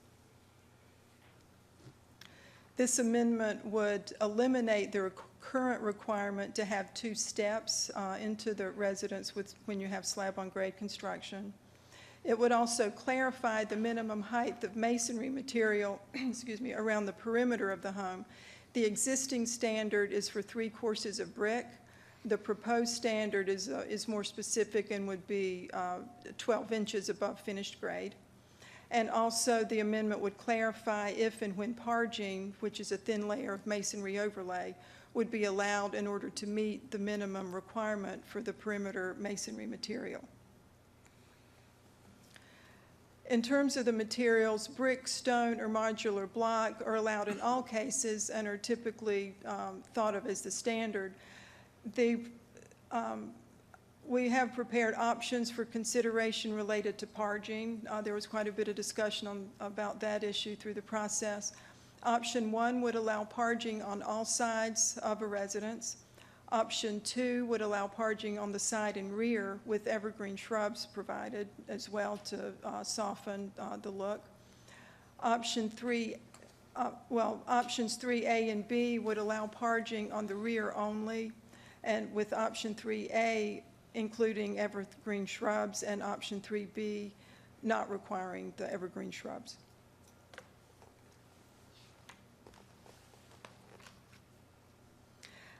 This amendment would eliminate the current requirement to have 2 steps into the residence when you have slab-on-grade construction. It would also clarify the minimum height of masonry material around the perimeter of the home. The existing standard is for 3 courses of brick. The proposed standard is more specific and would be 12 inches above finished grade. And also the amendment would clarify if and when parging, which is a thin layer of masonry overlay, would be allowed in order to meet the minimum requirement for the perimeter masonry material. In terms of the materials, brick, stone, or modular block are allowed in all cases and are typically thought of as the standard. We have prepared options for consideration related to parging. There was quite a bit of discussion about that issue through the process. Option 1 would allow parging on all sides of a residence. Option 2 would allow parging on the side and rear with evergreen shrubs provided as well to soften the look. Options 3A and B would allow parging on the rear only, and with option 3A including evergreen shrubs, and option 3B not requiring the evergreen shrubs.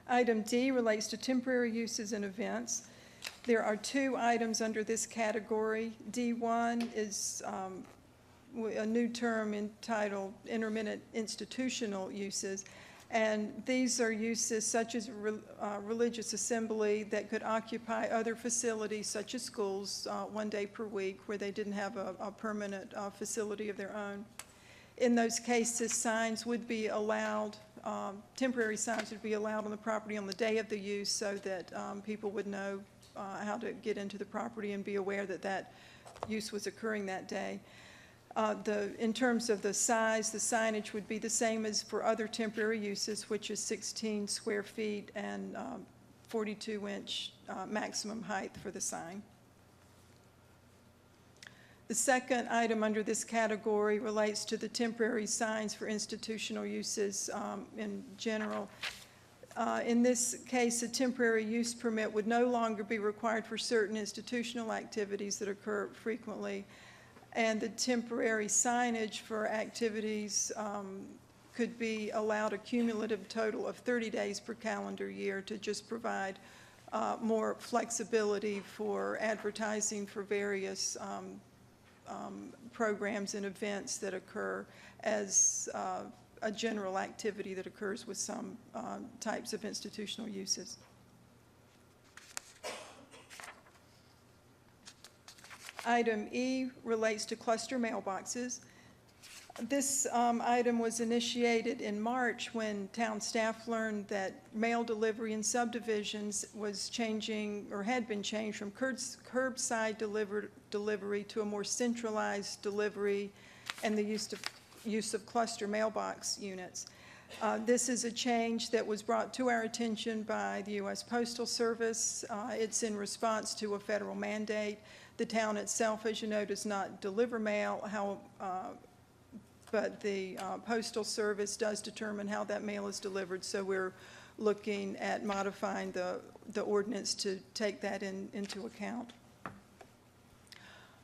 Item D relates to temporary uses and events. There are 2 items under this category. D1 is a new term entitled intermittent institutional uses, And these are uses such as religious assembly that could occupy other facilities such as schools 1 day per week where they didn't have a permanent facility of their own. In those cases, signs would be allowed, temporary signs would be allowed on the property on the day of the use so that people would know how to get into the property and be aware that that use was occurring that day. In terms of the size, the signage would be the same as for other temporary uses, which is 16 square feet and 42-inch maximum height for the sign. The second item under this category relates to the temporary signs for institutional uses in general. In this case, a temporary use permit would no longer be required for certain institutional activities that occur frequently, and the temporary signage for activities could be allowed a cumulative total of 30 days per calendar year to just provide more flexibility for advertising for various programs and events that occur as a general activity that occurs with some types of institutional uses. Item E relates to cluster mailboxes. This item was initiated in March when town staff learned that mail delivery in subdivisions was changing or had been changed from curbside delivery to a more centralized delivery and the use of cluster mailbox units. This is a change that was brought to our attention by the U.S. Postal Service. It's in response to a federal mandate. The town itself, as you know, does not deliver mail, but the Postal Service does determine how that mail is delivered, so we're looking at modifying the ordinance to take that into account.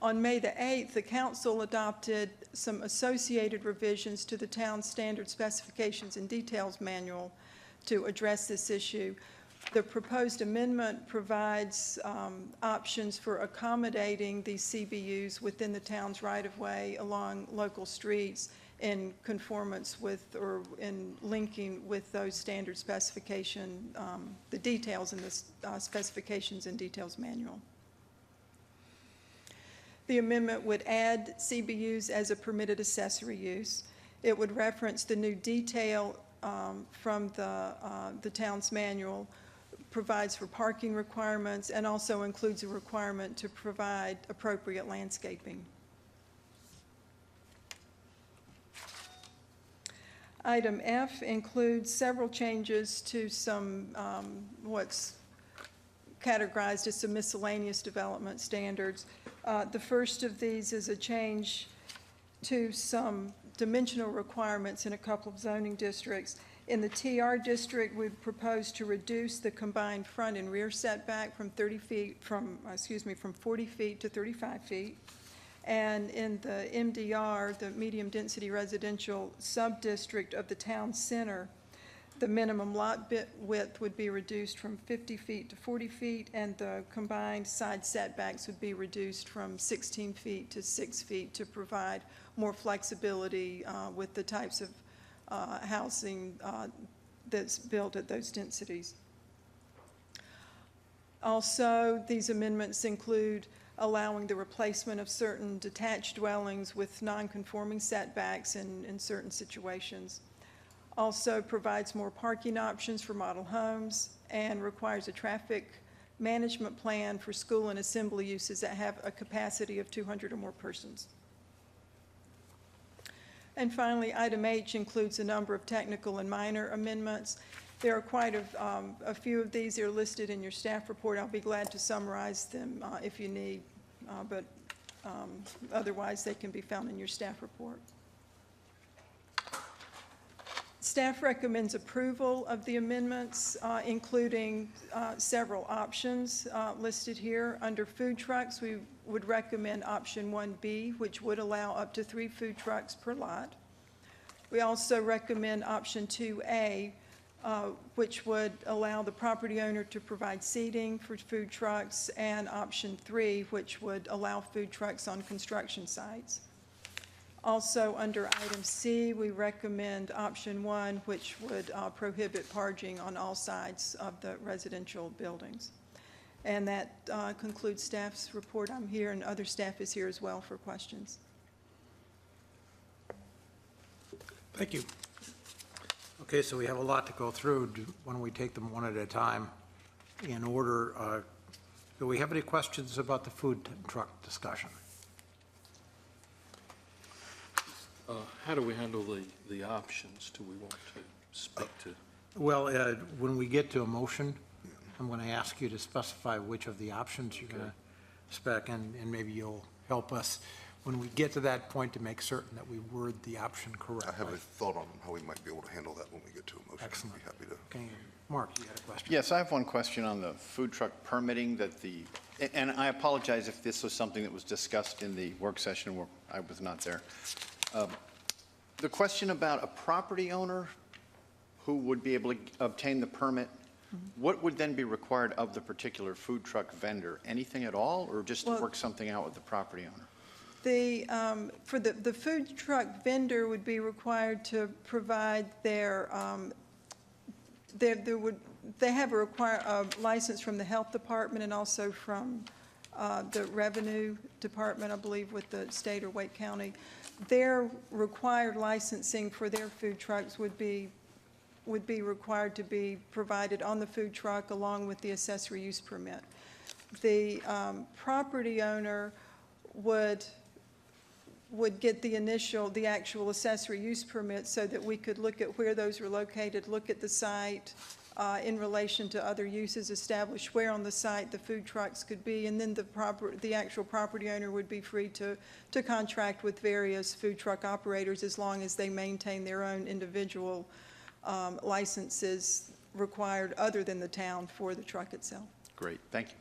On May the 8th, the council adopted some associated revisions to the town standard specifications and details manual to address this issue. The proposed amendment provides options for accommodating these CBUs within the town's right-of-way along local streets in conformance with or in linking with those standard specification, the details in the specifications and details manual. The amendment would add CBUs as a permitted accessory use. It would reference the new detail from the town's manual, provides for parking requirements, and also includes a requirement to provide appropriate landscaping. Item F includes several changes to some what's categorized as some miscellaneous development standards. The first of these is a change to some dimensional requirements in a couple of zoning districts. In the TR district, we propose to reduce the combined front and rear setback from 40 feet to 35 feet. And in the MDR, the medium density residential sub-district of the town center, the minimum lot width would be reduced from 50 feet to 40 feet, and the combined side setbacks would be reduced from 16 feet to 6 feet to provide more flexibility with the types of housing that's built at those densities. Also, these amendments include allowing the replacement of certain detached dwellings with non-conforming setbacks in certain situations. Also provides more parking options for model homes and requires a traffic management plan for school and assembly uses that have a capacity of 200 or more persons. And finally, item H includes a number of technical and minor amendments. There are quite a few of these. They're listed in your staff report. I'll be glad to summarize them if you need, but otherwise they can be found in your staff report. Staff recommends approval of the amendments, including several options listed here. Under food trucks, we would recommend option 1B, which would allow up to 3 food trucks per lot. We also recommend option 2A, which would allow the property owner to provide seating for food trucks, and option 3, which would allow food trucks on construction sites. Also, under item C, we recommend option 1, which would prohibit parking on all sides of the residential buildings. And that concludes staff's report. I'm here, and other staff is here as well for questions. Thank you. Okay, so we have a lot to go through. Why don't we take them one at a time in order? Do we have any questions about the food truck discussion? How do we handle the options? Do we want to speak to? Well, when we get to a motion, I'm going to ask you to specify which of the options you're going to spec, and maybe you'll help us when we get to that point to make certain that we word the option correctly. I have a thought on how we might be able to handle that when we get to a motion. Excellent. I'd be happy to. Okay, Mark, you had a question? Yes, I have one question on the food truck permitting and I apologize if this was something that was discussed in the work session where I was not there. The question about a property owner who would be able to obtain the permit, what would then be required of the particular food truck vendor? Anything at all, or just to work something out with the property owner? For the food truck vendor would be required to provide they have a license from the health department and also from the revenue department, I believe, with the state or Wake County. Their required licensing for their food trucks would be required to be provided on the food truck along with the accessory use permit. The property owner would get the actual accessory use permit so that we could look at where those are located, look at the site in relation to other uses, establish where on the site the food trucks could be, and then the actual property owner would be free to contract with various food truck operators as long as they maintain their own individual licenses required other than the town for the truck itself. Great, thank you.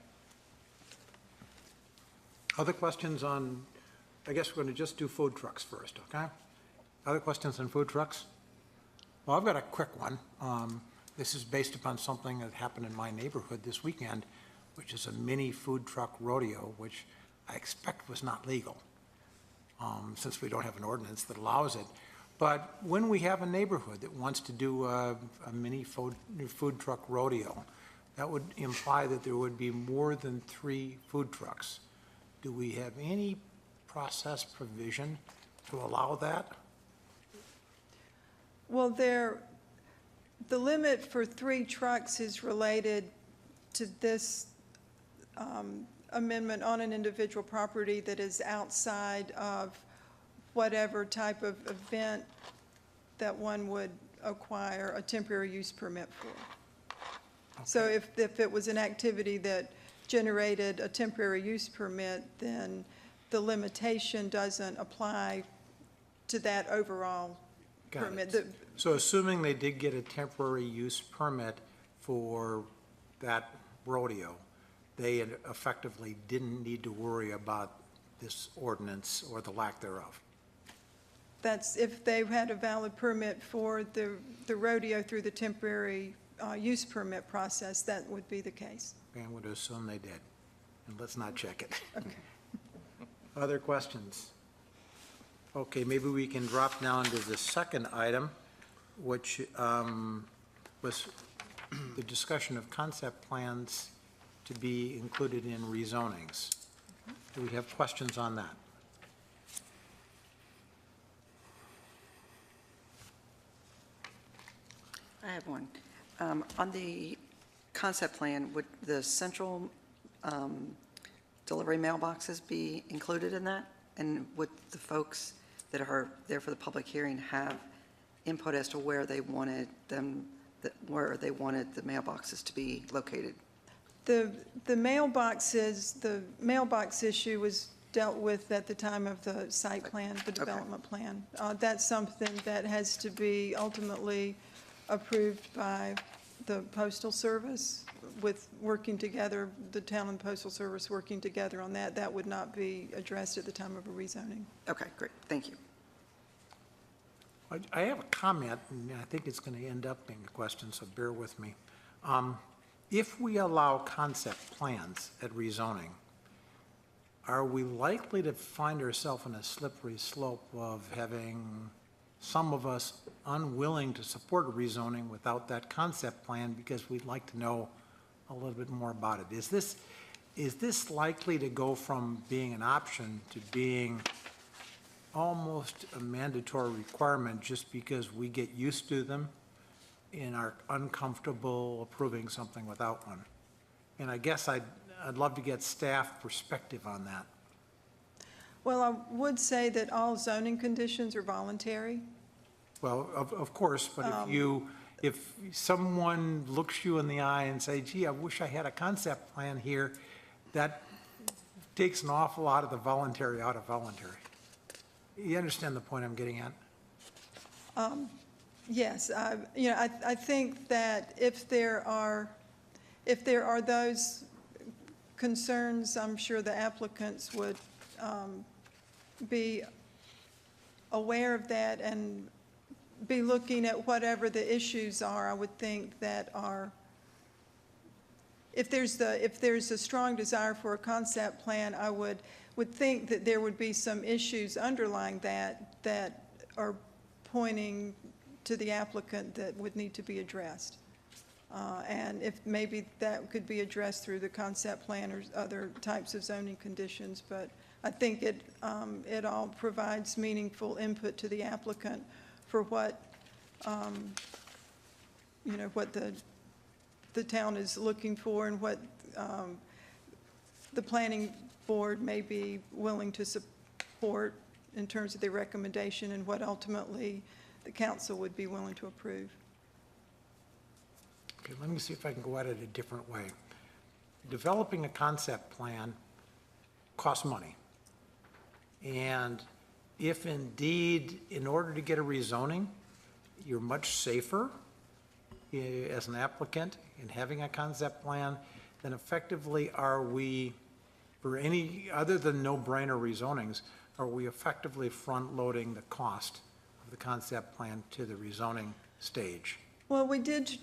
Other questions on, I guess we're going to just do food trucks first, okay? Other questions on food trucks? Well, I've got a quick one. This is based upon something that happened in my neighborhood this weekend, which is a mini food truck rodeo, which I expect was not legal, since we don't have an ordinance that allows it. But when we have a neighborhood that wants to do a mini food truck rodeo, that would imply that there would be more than 3 food trucks. Do we have any process provision to allow that? Well, the limit for 3 trucks is related to this amendment on an individual property that is outside of whatever type of event that one would acquire a temporary use permit for. Okay. So if it was an activity that generated a temporary use permit, then the limitation doesn't apply to that overall permit. So assuming they did get a temporary use permit for that rodeo, they effectively didn't need to worry about this ordinance or the lack thereof? That's if they had a valid permit for the rodeo through the temporary use permit process, that would be the case. I would assume they did. And let's not check it. Okay. Other questions? Okay, maybe we can drop down to the second item, which was the discussion of concept plans to be included in rezonings. Do we have questions on that? I have one. On the concept plan, would the central delivery mailboxes be included in that? And would the folks that are there for the public hearing have input as to where they wanted the mailboxes to be located? The mailboxes, the mailbox issue was dealt with at the time of the site plan, the development plan. That's something that has to be ultimately approved by the Postal Service with working together, the town and Postal Service working together on that. That would not be addressed at the time of a rezoning. Okay, great, thank you. I have a comment, and I think it's going to end up being a question, so bear with me. If we allow concept plans at rezoning, are we likely to find ourselves in a slippery slope of having some of us unwilling to support a rezoning without that concept plan because we'd like to know a little bit more about it? Is this likely to go from being an option to being almost a mandatory requirement just because we get used to them and are uncomfortable approving something without one? And I guess I'd love to get staff perspective on that. Well, I would say that all zoning conditions are voluntary. Well, of course, but if someone looks you in the eye and say, gee, I wish I had a concept plan here, that takes an awful lot of the voluntary out of voluntary. You understand the point I'm getting at? Yes, I think that if there are those concerns, I'm sure the applicants would be aware of that and be looking at whatever the issues are. I would think that if there's a strong desire for a concept plan, I would think that there would be some issues underlying that are pointing to the applicant that would need to be addressed. And if maybe that could be addressed through the concept plan or other types of zoning conditions, but I think it all provides meaningful input to the applicant for what, what the town is looking for and what the planning board may be willing to support in terms of their recommendation and what ultimately the council would be willing to approve. Okay, let me see if I can go at it a different way. Developing a concept plan costs money. And if indeed, in order to get a rezoning, you're much safer as an applicant in having a concept plan, then effectively are we, for any other than no-brainer rezonings, are we effectively front-loading the cost of the concept plan to the rezoning stage? Well, we did,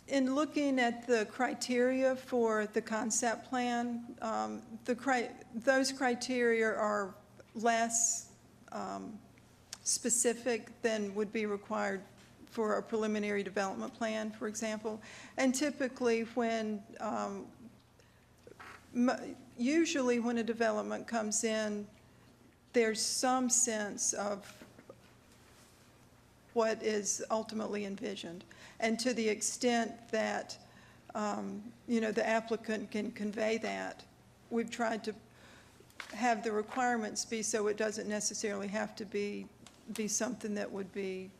in looking at the criteria for the concept plan, those criteria are less specific than would be required for a preliminary development plan, for example. And typically usually when a development comes in, there's some sense of what is ultimately envisioned. And to the extent that, the applicant can convey that, we've tried to have the requirements be so it doesn't necessarily have to be something that would be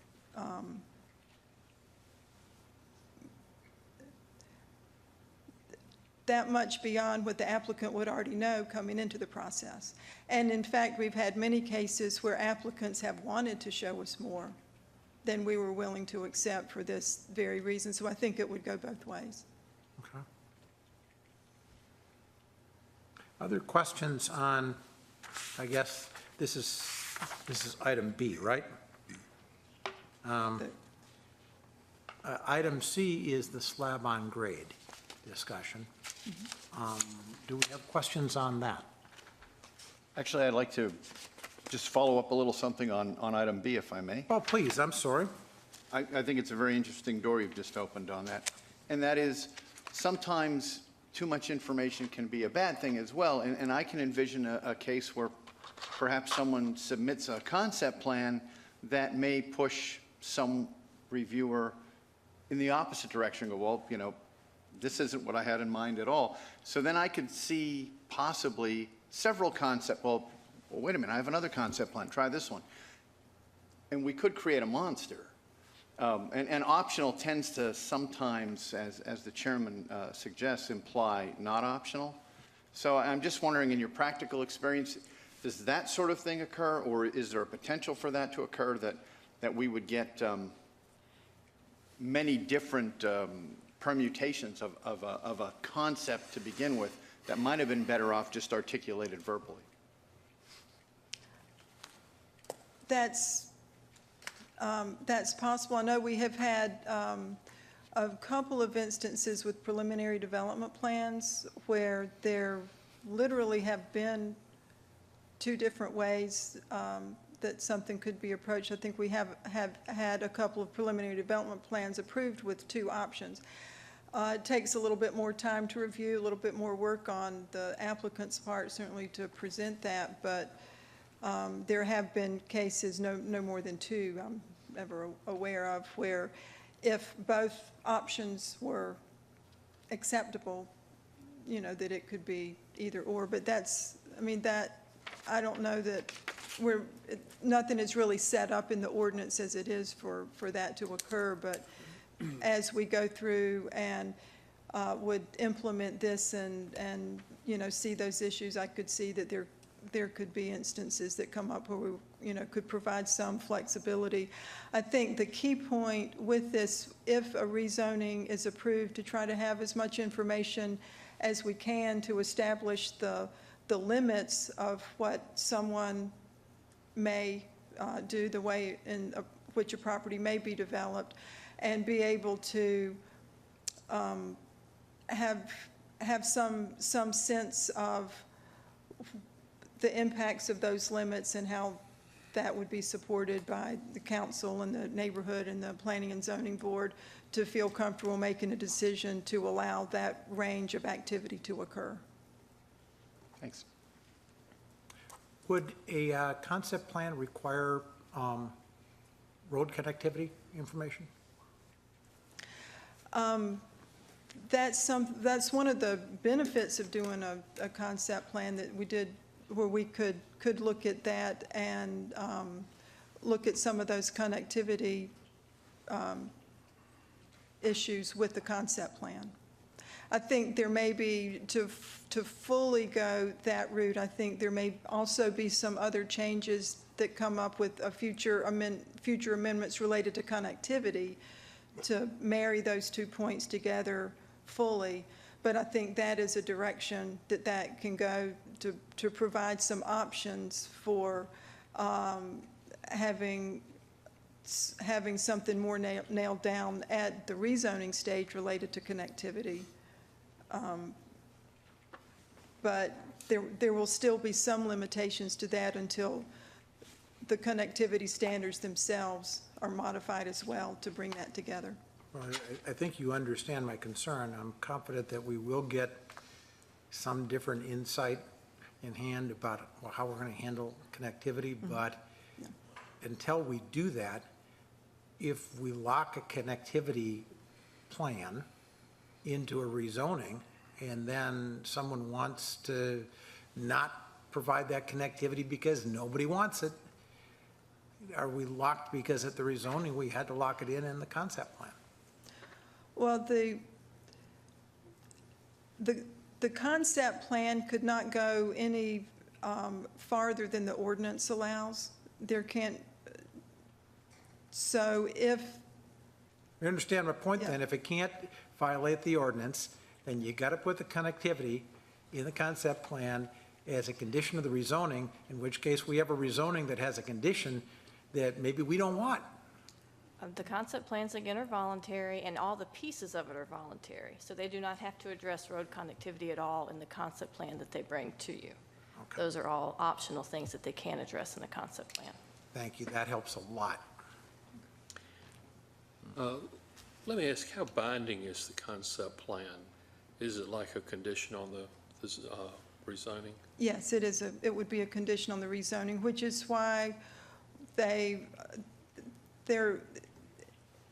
that much beyond what the applicant would already know coming into the process. And in fact, we've had many cases where applicants have wanted to show us more than we were willing to accept for this very reason. So I think it would go both ways. Okay. Other questions on, I guess, this is item B, right? Item C is the slab on grade discussion. Do we have questions on that? Actually, I'd like to just follow up a little something on item B, if I may. Oh, please, I'm sorry. I think it's a very interesting door you've just opened on that. And that is, sometimes too much information can be a bad thing as well. And I can envision a case where perhaps someone submits a concept plan that may push some reviewer in the opposite direction, go, well, this isn't what I had in mind at all. So then I could see possibly several well, wait a minute, I have another concept plan, try this one. And we could create a monster. And optional tends to sometimes, as the chairman suggests, imply not optional. So I'm just wondering, in your practical experience, does that sort of thing occur, or is there a potential for that to occur, that we would get many different permutations of a concept to begin with that might have been better off just articulated verbally? That's possible. I know we have had a couple of instances with preliminary development plans where there literally have been two different ways that something could be approached. I think we have had a couple of preliminary development plans approved with two options. It takes a little bit more time to review, a little bit more work on the applicant's part, certainly to present that, but there have been cases, no more than two I'm ever aware of, where if both options were acceptable, you know, that it could be either or, but that's, I mean, that, I don't know that nothing is really set up in the ordinance as it is for that to occur, but as we go through and would implement this and, you know, see those issues, I could see that there could be instances that come up where we, you know, could provide some flexibility. I think the key point with this, if a rezoning is approved, to try to have as much information as we can to establish the limits of what someone may do, the way in which a property may be developed, and be able to have some sense of the impacts of those limits and how that would be supported by the council and the neighborhood and the planning and zoning board to feel comfortable making a decision to allow that range of activity to occur. Thanks. Would a concept plan require road connectivity information? That's one of the benefits of doing a concept plan that we did, where we could look at that and look at some of those connectivity issues with the concept plan. I think there may be, to fully go that route, I think there may also be some other changes that come up with a future amendments related to connectivity to marry those 2 points together fully. But I think that is a direction that can go to provide some options for having something more nailed down at the rezoning stage related to connectivity. But there will still be some limitations to that until the connectivity standards themselves are modified as well to bring that together. Well, I think you understand my concern. I'm confident that we will get some different insight in hand about how we're going to handle connectivity, but until we do that, if we lock a connectivity plan into a rezoning and then someone wants to not provide that connectivity because nobody wants it, are we locked because at the rezoning we had to lock it in the concept plan? Well, the concept plan could not go any farther than the ordinance allows. There can't, so if... You understand my point then? If it can't violate the ordinance, then you got to put the connectivity in the concept plan as a condition of the rezoning, in which case we have a rezoning that has a condition that maybe we don't want. The concept plans, again, are voluntary, and all the pieces of it are voluntary. So they do not have to address road connectivity at all in the concept plan that they bring to you. Okay. Those are all optional things that they can address in the concept plan. Thank you. That helps a lot. Let me ask, how binding is the concept plan? Is it like a condition on the rezoning? Yes, it is. It would be a condition on the rezoning, which is why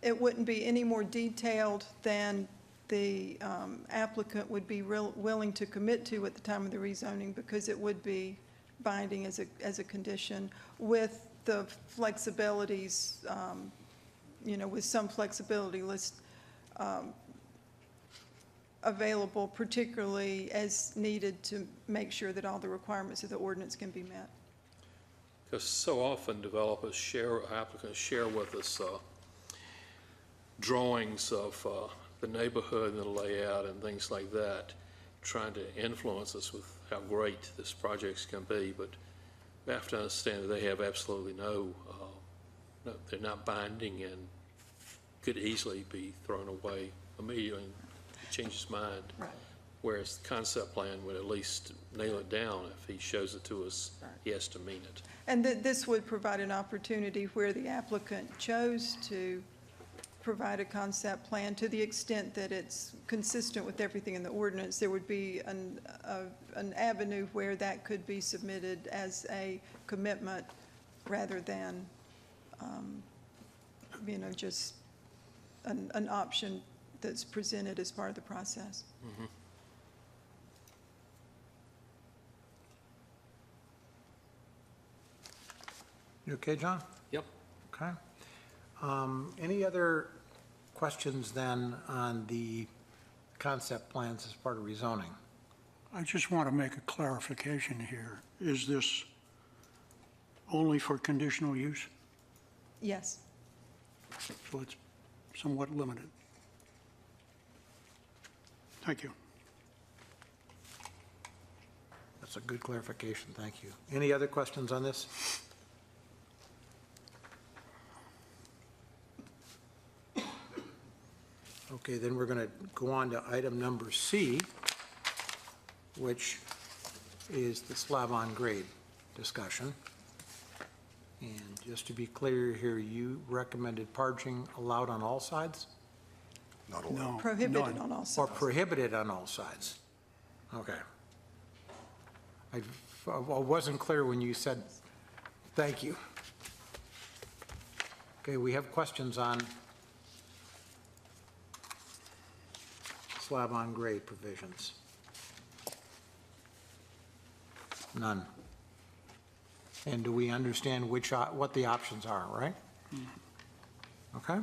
it wouldn't be any more detailed than the applicant would be willing to commit to at the time of the rezoning, because it would be binding as a condition with the flexibilities, you know, with some flexibility list available, particularly as needed to make sure that all the requirements of the ordinance can be met. Because so often developers applicants share with us drawings of the neighborhood and the layout and things like that, trying to influence us with how great this project's can be, but we have to understand that they have absolutely no, they're not binding and could easily be thrown away immediately and change his mind. Right. whereas the concept plan would at least nail it down. If he shows it to us, he has to mean it. And this would provide an opportunity where the applicant chose to provide a concept plan to the extent that it's consistent with everything in the ordinance. There would be an avenue where that could be submitted as a commitment rather than, just an option that's presented as part of the process. Mm-hmm. You okay, John? Yep. Okay. Any other questions then on the concept plans as part of rezoning? I just want to make a clarification here. Is this only for conditional use? Yes. So it's somewhat limited. Thank you. That's a good clarification, thank you. Any other questions on this? Okay, then we're going to go on to item number C, which is the slab-on-grade discussion. And just to be clear here, you recommended parging allowed on all sides? Not allowed. No. Prohibited none. on all Or sides. prohibited on all sides? Okay. I wasn't clear when you said, thank you. Okay, we have questions on slab-on-grade provisions. None. And do we understand what the options are, right? Okay.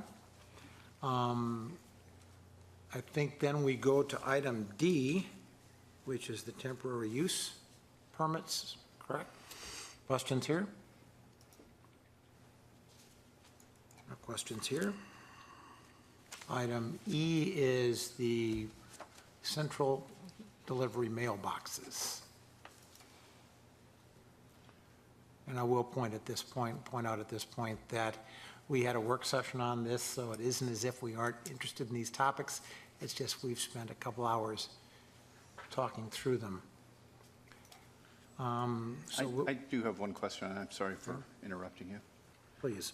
I think then we go to item D, which is the temporary use permits, correct? Questions here? No questions here. Item E is the central delivery mailboxes. And I will point out at this point that we had a work session on this, so it isn't as if we aren't interested in these topics. It's just we've spent a couple hours talking through them. I do have one question, and I'm sorry for interrupting you. Please.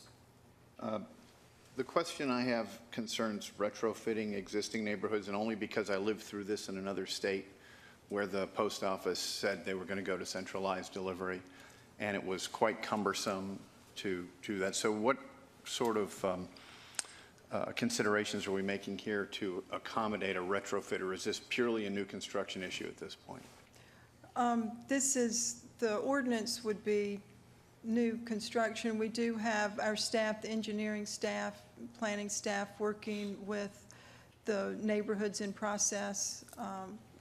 The question I have concerns retrofitting existing neighborhoods, and only because I lived through this in another state where the post office said they were going to go to centralized delivery, and it was quite cumbersome to do that. So what sort of considerations are we making here to accommodate a retrofit, or is this purely a new construction issue at this point? The ordinance would be new construction. We do have our staff, the engineering staff, planning staff, working with the neighborhoods in process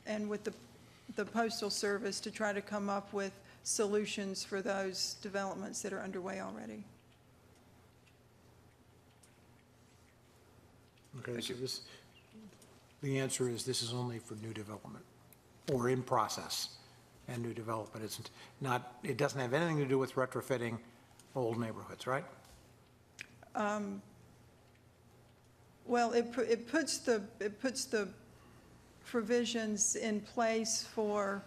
and with the Postal Service to try to come up with solutions for those developments that are underway already. Okay, so the answer is this is only for new development or in process and new development. It doesn't have anything to do with retrofitting old neighborhoods, right? Well, it puts the provisions in place for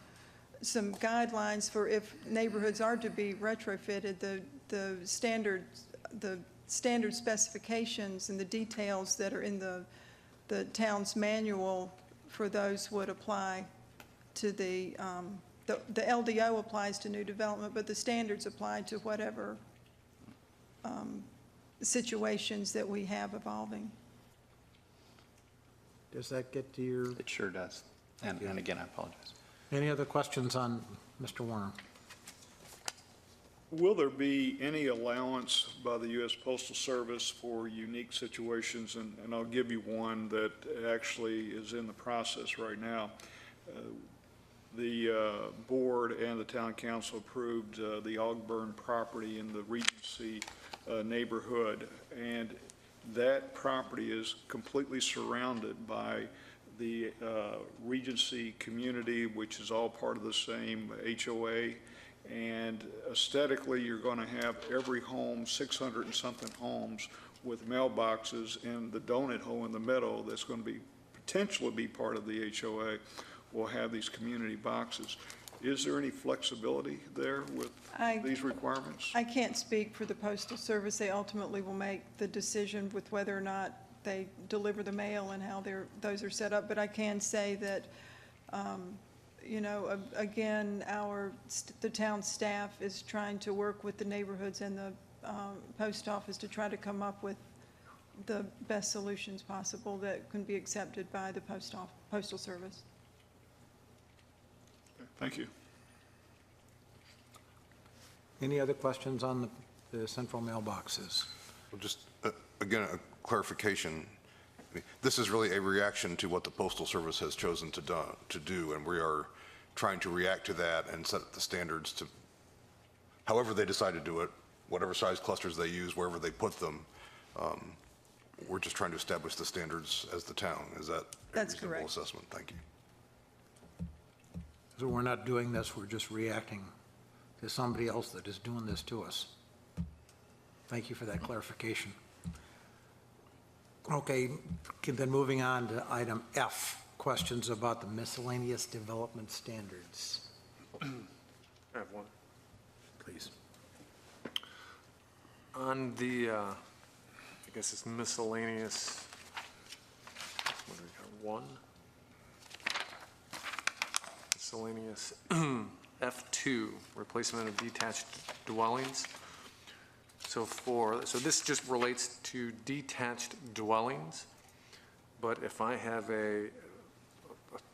some guidelines for if neighborhoods are to be retrofitted, the standard specifications and the details that are in the town's manual for those would apply to the LDO applies to new development, but the standards apply to whatever situations that we have evolving. Does that get to your? It sure does. And again, I apologize. Any other questions on Mr. Warner? Will there be any allowance by the U.S. Postal Service for unique situations? And I'll give you one that actually is in the process right now. The board and the town council approved the Ogburn property in the Regency neighborhood, and that property is completely surrounded by the Regency community, which is all part of the same HOA. And aesthetically, you're going to have every home, 600 and something homes, with mailboxes, and the donut hole in the middle that's going to be potentially be part of the HOA will have these community boxes. Is there any flexibility there with these requirements? I can't speak for the Postal Service. They ultimately will make the decision with whether or not they deliver the mail and how those are set up. But I can say that, you know, again, the town staff is trying to work with the neighborhoods and the post office to try to come up with the best solutions possible that can be accepted by the Postal Service. Thank you. Any other questions on the central mailboxes? Well, just, again, a clarification. I mean, this is really a reaction to what the Postal Service has chosen to do, and we are trying to react to that and set the standards to however they decide to do it, whatever size clusters they use, wherever they put them. We're just trying to establish the standards as the town. Is that a reasonable assessment? Thank you. So we're not doing this, we're just reacting to somebody else that is doing this to us. Thank you for that clarification. Okay, then moving on to item F, questions about the miscellaneous development standards. I have one. Please. On the, I guess it's miscellaneous, what do we got, 1? Miscellaneous F2, replacement of detached dwellings. So this just relates to detached dwellings, but if I have a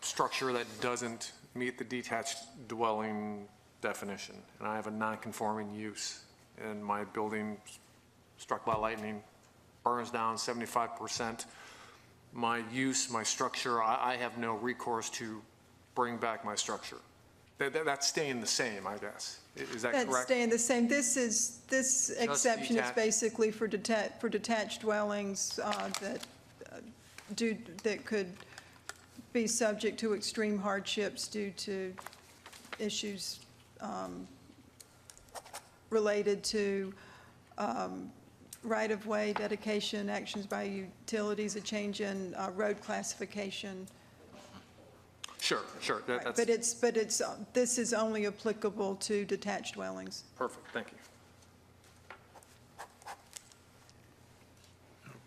structure that doesn't meet the detached dwelling definition, and I have a non-conforming use, and my building struck by lightning burns down 75%, my use, my structure, I have no recourse to bring back my structure. That's staying the same, I guess. Is that correct? That's staying the same. This exception is basically for detached dwellings that could be subject to extreme hardships due to issues related to right-of-way dedication, actions by utilities, a change in road classification. Sure. Right. But this is only applicable to detached dwellings. Perfect, thank you.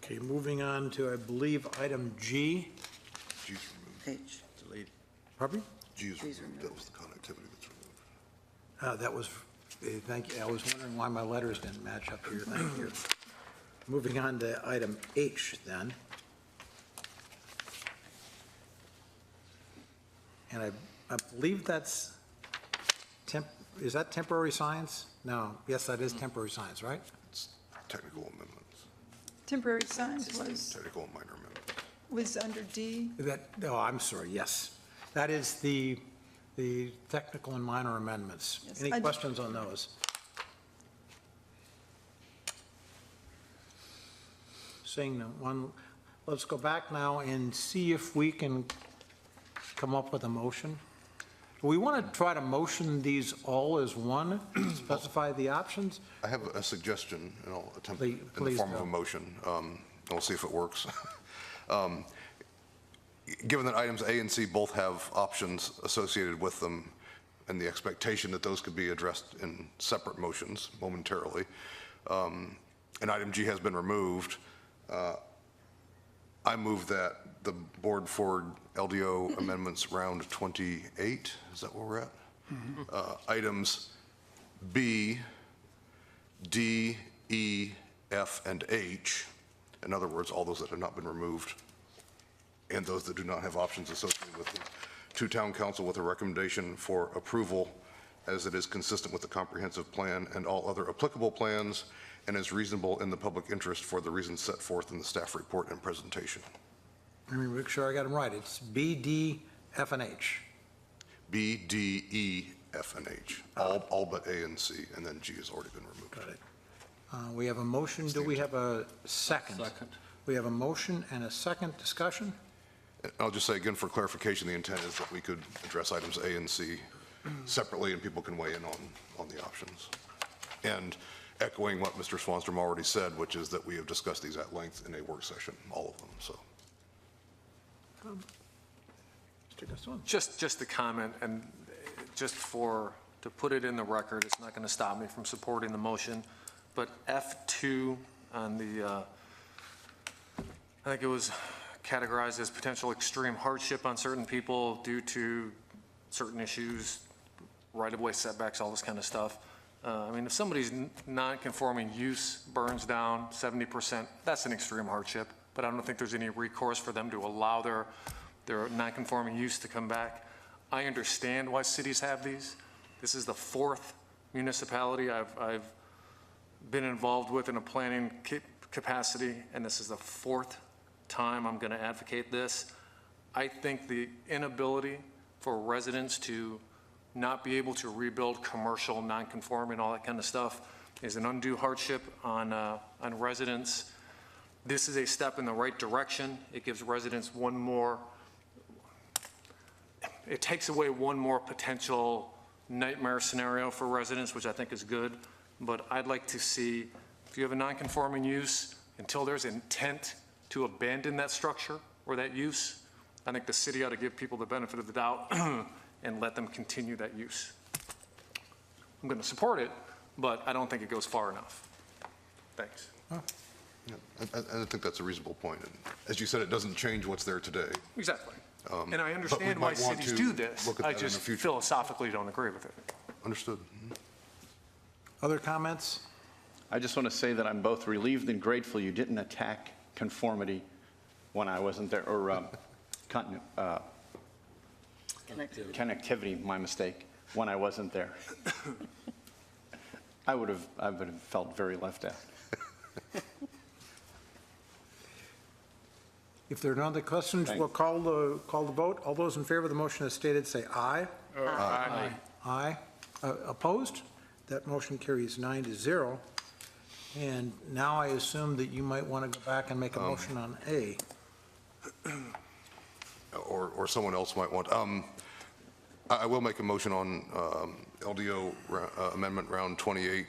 Okay, moving on to, I believe, item G. G's removed. H. Deleted. Pardon me? G is removed. That was the connectivity that's removed. That was, thank you. I was wondering why my letters didn't match up here. Thank you. Moving on to item H then. And I believe that's is that temporary signs? No, yes, that is temporary signs, right? It's technical amendments. Temporary signs Technical and minor amendments. was under D. I'm sorry, yes. That is the technical and minor amendments. Yes, Any questions on those? Seeing one, let's go back now and see if we can come up with a motion. We want to try to motion these all as one, specify the options. I have a suggestion, and I'll attempt Please, in the form of a motion, and we'll see if it works. Given that items A and C both have options associated with them, and the expectation that those could be addressed in separate motions momentarily, and item G has been removed, I move that the board forward LDO amendments round 28, is that where we're at? Mm-hmm. Items B, D, E, F, and H, in other words, all those that have not been removed, and those that do not have options associated with them, to town council with a recommendation for approval as it is consistent with the comprehensive plan and all other applicable plans and is reasonable in the public interest for the reasons set forth in the staff report and presentation. Let me make sure I got them right. It's B, D, F, and H. B, D, E, F, and H, all but A and C, and then G has already been removed. Got it. We have a motion. Do we have a second? Second. We have a motion and a second discussion. I'll just say again for clarification, the intent is that we could address items A and C separately and people can weigh in on the options. And echoing what Mr. Swanstrom already said, which is that we have discussed these at length in a work session, all of them, so. Take this one. Just a comment, and to put it in the record, it's not going to stop me from supporting the motion, but F2 on the, I think it was categorized as potential extreme hardship on certain people due to certain issues, right-of-way setbacks, all this kind of stuff. I mean, if somebody's non-conforming use burns down 70%, that's an extreme hardship, but I don't think there's any recourse for them to allow their non-conforming use to come back. I understand why cities have these. This is the fourth municipality I've been involved with in a planning capacity, and this is the fourth time I'm going to advocate this. I think the inability for residents to not be able to rebuild commercial, non-conforming, all that kind of stuff is an undue hardship on residents. This is a step in the right direction. It gives residents it takes away one more potential nightmare scenario for residents, which I think is good. But I'd like to see, if you have a non-conforming use, until there's intent to abandon that structure or that use, I think the city ought to give people the benefit of the doubt and let them continue that use. I'm going to support it, but I don't think it goes far enough. Thanks. Yeah, I think that's a reasonable point. And as you said, it doesn't change what's there today. Exactly. And I but we understand why might want cities to do this. look at I that in the just future. philosophically don't agree with it. Understood. Other comments? I just want to say that I'm both relieved and grateful you didn't attack conformity when I wasn't there, or connectivity, my mistake, when I wasn't there. I would have felt very left out. If there are no other questions, we'll call the vote. All those in favor of the motion as stated, say aye. Aye. Aye. Opposed? That motion carries 9-0. And now I assume that you might want to go back and make a motion on A. Or someone else might want. I will make a motion on LDO Amendment Round 28,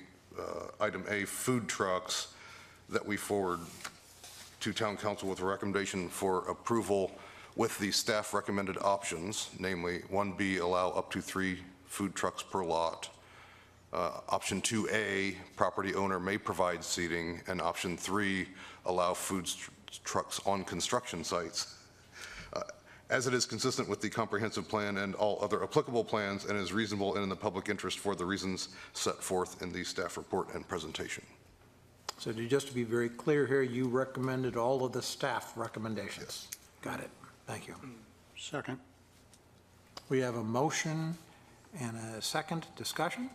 Item A, food trucks, that we forward to Town Council with a recommendation for approval with the staff recommended options, namely 1B, allow up to 3 food trucks per lot. Option 2A, property owner may provide seating, and option 3, allow food trucks on construction sites. As it is consistent with the comprehensive plan and all other applicable plans and is reasonable and in the public interest for the reasons set forth in the staff report and presentation. So just to be very clear here, you recommended all of the staff recommendations? Yes. Got it. Thank you. Second. We have a motion and a second discussion.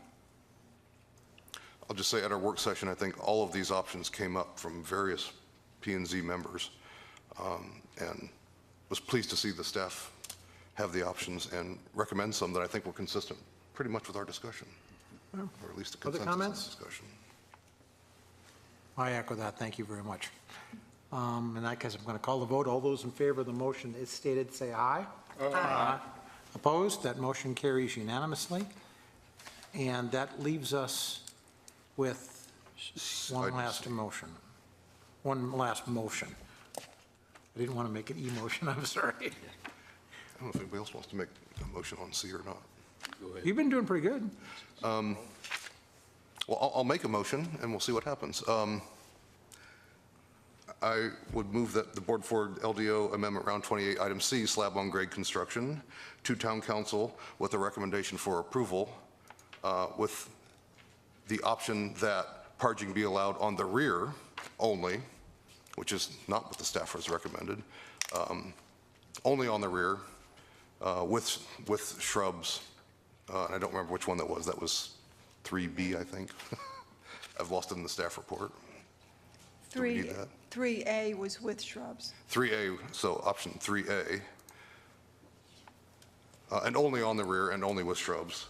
I'll just say at our work session, I think all of these options came up from various P&Z members, and was pleased to see the staff have the options and recommend some that I think were consistent pretty much with our discussion, or at least a consensus Other comments? discussion. I echo that. Thank you very much. In that case, I'm going to call the vote. All those in favor of the motion as stated, say aye. Aye. Opposed? That motion carries unanimously. And that leaves us with one last motion. One last motion. I didn't want to make it E-motion. I'm sorry. I don't know if anybody else wants to make a motion on C or not. Go ahead. You've been doing pretty good. Well, I'll make a motion, and we'll see what happens. I would move that the board forward LDO Amendment Round 28, Item C, slab on grade construction, to Town Council with a recommendation for approval with the option that parging be allowed on the rear only, which is not what the staff has recommended, only on the rear with shrubs. I don't remember which one that was. That was 3B, I think. I've lost it in the staff report. Do we need that? 3A was with shrubs. 3A, so option 3A. And only on the rear and only with shrubs.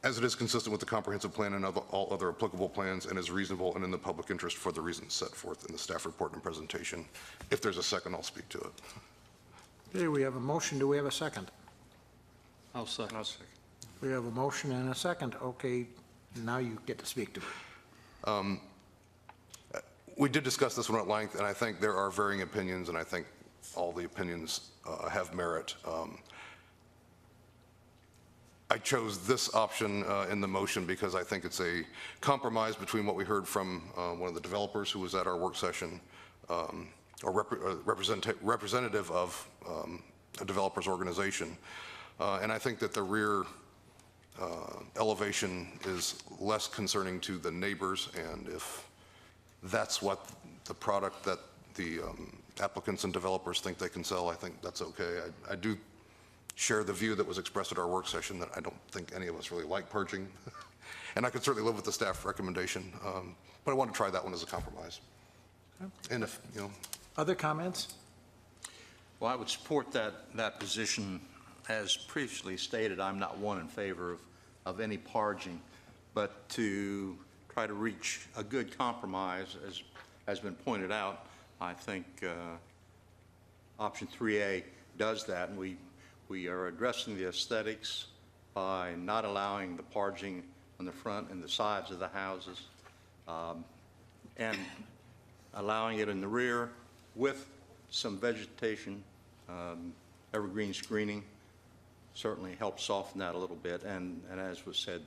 As it is consistent with the comprehensive plan and all other applicable plans and is reasonable and in the public interest for the reasons set forth in the staff report and presentation. If there's a second, I'll speak to it. Okay, we have a motion. Do we have a second? I'll second. We have a motion and a second. Okay, now you get to speak to it. We did discuss this one at length, and I think there are varying opinions, and I think all the opinions have merit. I chose this option in the motion because I think it's a compromise between what we heard from one of the developers who was at our work session, or representative of a developer's organization. And I think that the rear elevation is less concerning to the neighbors, and if that's what the product that the applicants and developers think they can sell, I think that's okay. I do share the view that was expressed at our work session that I don't think any of us really like purging. And I could certainly live with the staff recommendation, but I want to try that one as a compromise. And if, you know. Other comments? Well, I would support that position. As previously stated, I'm not one in favor of any parging, but to try to reach a good compromise, as has been pointed out, I think option 3A does that, and we are addressing the aesthetics by not allowing the parging on the front and the sides of the houses, and allowing it in the rear with some vegetation, evergreen screening certainly helps soften that a little bit. And as was said,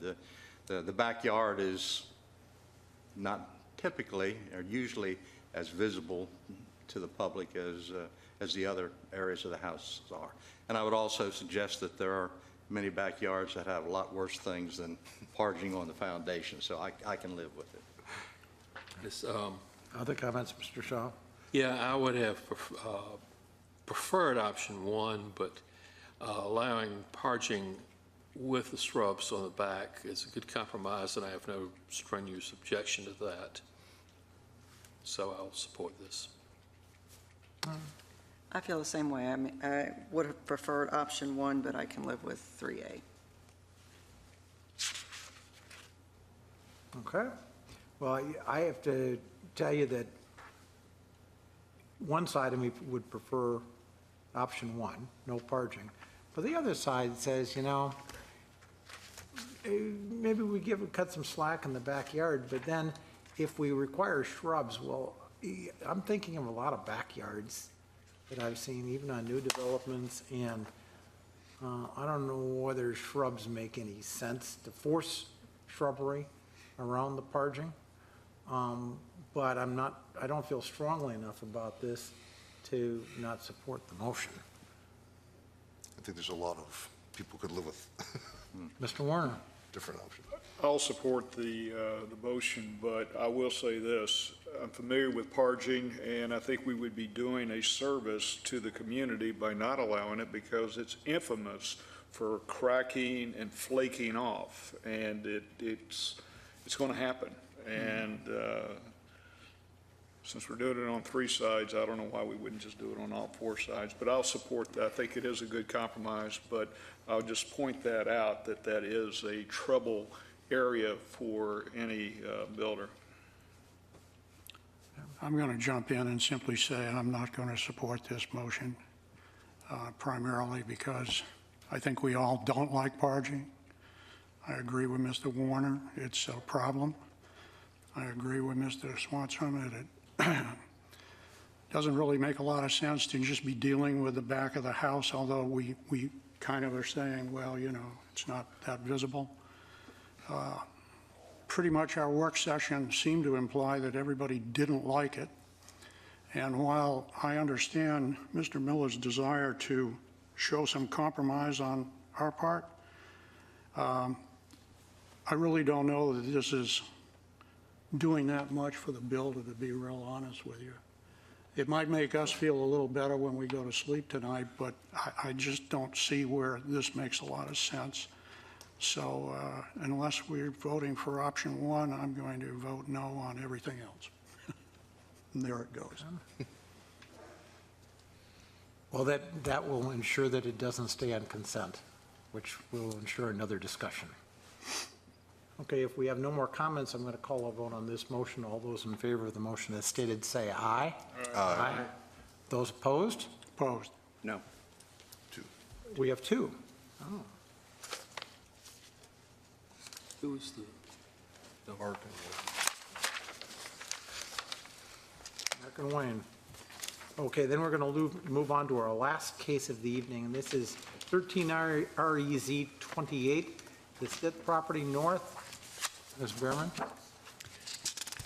the backyard is not typically or usually as visible to the public as the other areas of the houses are. And I would also suggest that there are many backyards that have a lot worse things than parging on the foundation, so I can live with it. This, Other comments, Mr. Shaw? Yeah, I would have preferred option 1, but allowing parging with the shrubs on the back is a good compromise, and I have no strenuous objection to that. So I'll support this. I feel the same way. I mean, I would have preferred option 1, but I can live with 3A. Okay. Well, I have to tell you that one side of me would prefer option 1, no parging. But the other side says, you know, maybe we cut some slack in the backyard, but then if we require shrubs, well, I'm thinking of a lot of backyards that I've seen, even on new developments, and I don't know whether shrubs make any sense to force shrubbery around the parging. But I don't feel strongly enough about this to not support the motion. I think there's a lot of people could live with Mr. Warner? different options. I'll support the motion, but I will say this. I'm familiar with parging, and I think we would be doing a service to the community by not allowing it because it's infamous for cracking and flaking off, and it's going to happen. And since we're doing it on 3 sides, I don't know why we wouldn't just do it on all 4 sides. But I'll support that. I think it is a good compromise, but I'll just point that out, that is a trouble area for any builder. I'm going to jump in and simply say I'm not going to support this motion, primarily because I think we all don't like parging. I agree with Mr. Warner, it's a problem. I agree with Mr. Swanson that it doesn't really make a lot of sense to just be dealing with the back of the house, although we kind of are saying, well, you know, it's not that visible. Pretty much our work session seemed to imply that everybody didn't like it. And while I understand Mr. Miller's desire to show some compromise on our part, I really don't know that this is doing that much for the builder, to be real honest with you. It might make us feel a little better when we go to sleep tonight, but I just don't see where this makes a lot of sense. So unless we're voting for option 1, I'm going to vote no on everything else. And there it goes. Well, that will ensure that it doesn't stay on consent, which will ensure another discussion. Okay, if we have no more comments, I'm going to call a vote on this motion. All those in favor of the motion as stated, say aye. Aye. Those opposed? Opposed. No. 2. We have 2. Oh. Who is the Mark and Wayne. Okay, then we're going to move on to our last case of the evening, and this is 13 REZ 28, the Stith property north. Ms. Behrman?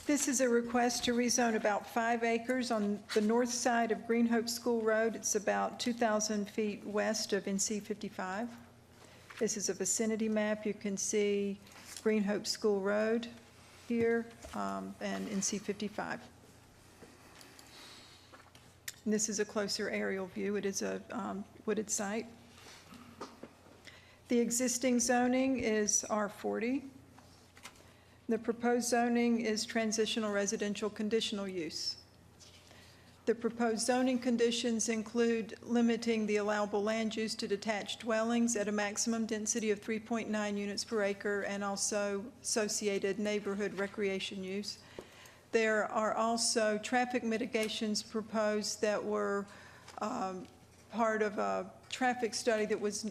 This is a request to rezone about 5 acres on the north side of Green Hope School Road. It's about 2,000 feet west of NC 55. This is a vicinity map. You can see Green Hope School Road here and NC 55. And this is a closer aerial view. It is a wooded site. The existing zoning is R40. The proposed zoning is transitional residential conditional use. The proposed zoning conditions include limiting the allowable land use to detached dwellings at a maximum density of 3.9 units per acre and also associated neighborhood recreation use. There are also traffic mitigations proposed that were part of a traffic study that was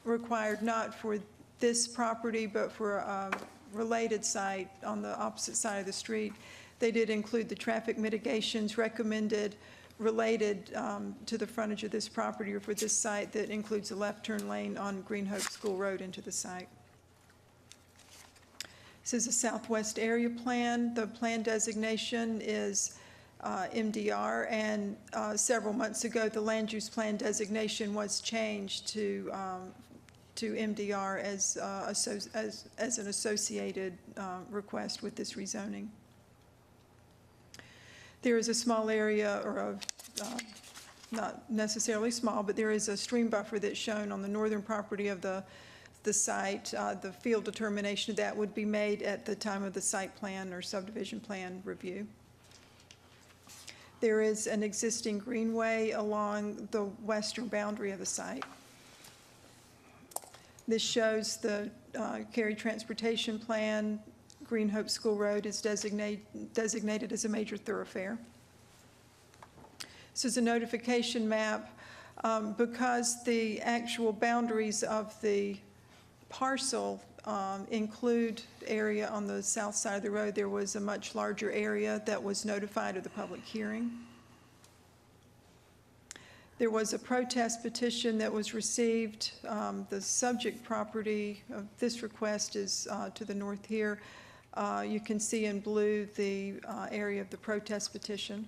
required not for this property but for a related site on the opposite side of the street. They did include the traffic mitigations recommended related to the frontage of this property or for this site that includes a left turn lane on Green Hope School Road into the site. This is a southwest area plan. The plan designation is MDR, and several months ago the land use plan designation was changed to MDR as an associated request with this rezoning. There is a small area, or not necessarily small, but there is a stream buffer that's shown on the northern property of the site. The field determination of that would be made at the time of the site plan or subdivision plan review. There is an existing greenway along the western boundary of the site. This shows the Cary Transportation Plan. Green Hope School Road is designated as a major thoroughfare. This is a notification map. Because the actual boundaries of the parcel include area on the south side of the road, there was a much larger area that was notified of the public hearing. There was a protest petition that was received. The subject property of this request is to the north here. You can see in blue the area of the protest petition.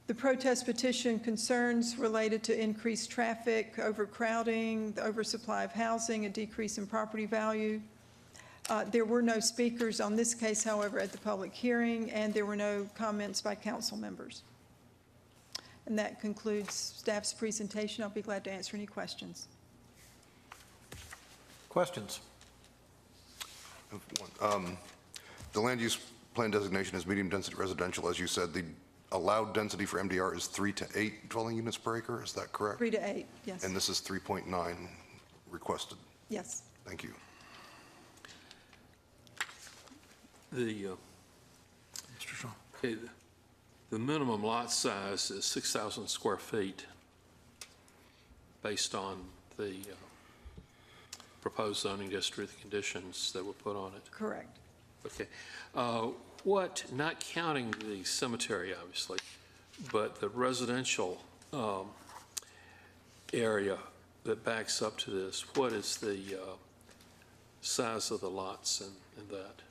The protest petition concerns related to increased traffic, overcrowding, the oversupply of housing, a decrease in property value. There were no speakers on this case, however, at the public hearing, and there were no comments by council members. And that concludes staff's presentation. I'll be glad to answer any questions. Questions? The land use plan designation is medium density residential. As you said, the allowed density for MDR is 3 to 8 dwelling units per acre. Is that correct? 3 to 8, yes. And this is 3.9 requested. Yes. Thank you. Mr. Shaw. Okay, the minimum lot size is 6,000 square feet based on the proposed zoning district conditions that were put on it. Correct. Okay. What, not counting the cemetery, obviously, but the residential area that backs up to this, what is the size of the lots in that?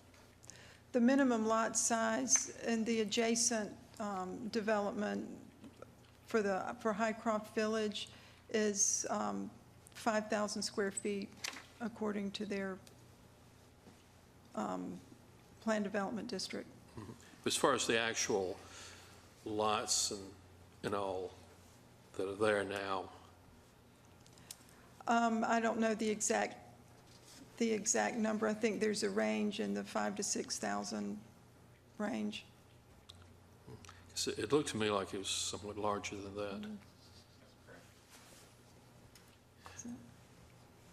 The minimum lot size in the adjacent development for Highcroft Village is 5,000 square feet, according to their plan development district. Mm-hmm. As far as the actual lots and all that are there now? I don't know the exact number. I think there's a range in the 5,000 to 6,000 range. So it looked to me like it was somewhat larger than that. Mm-hmm.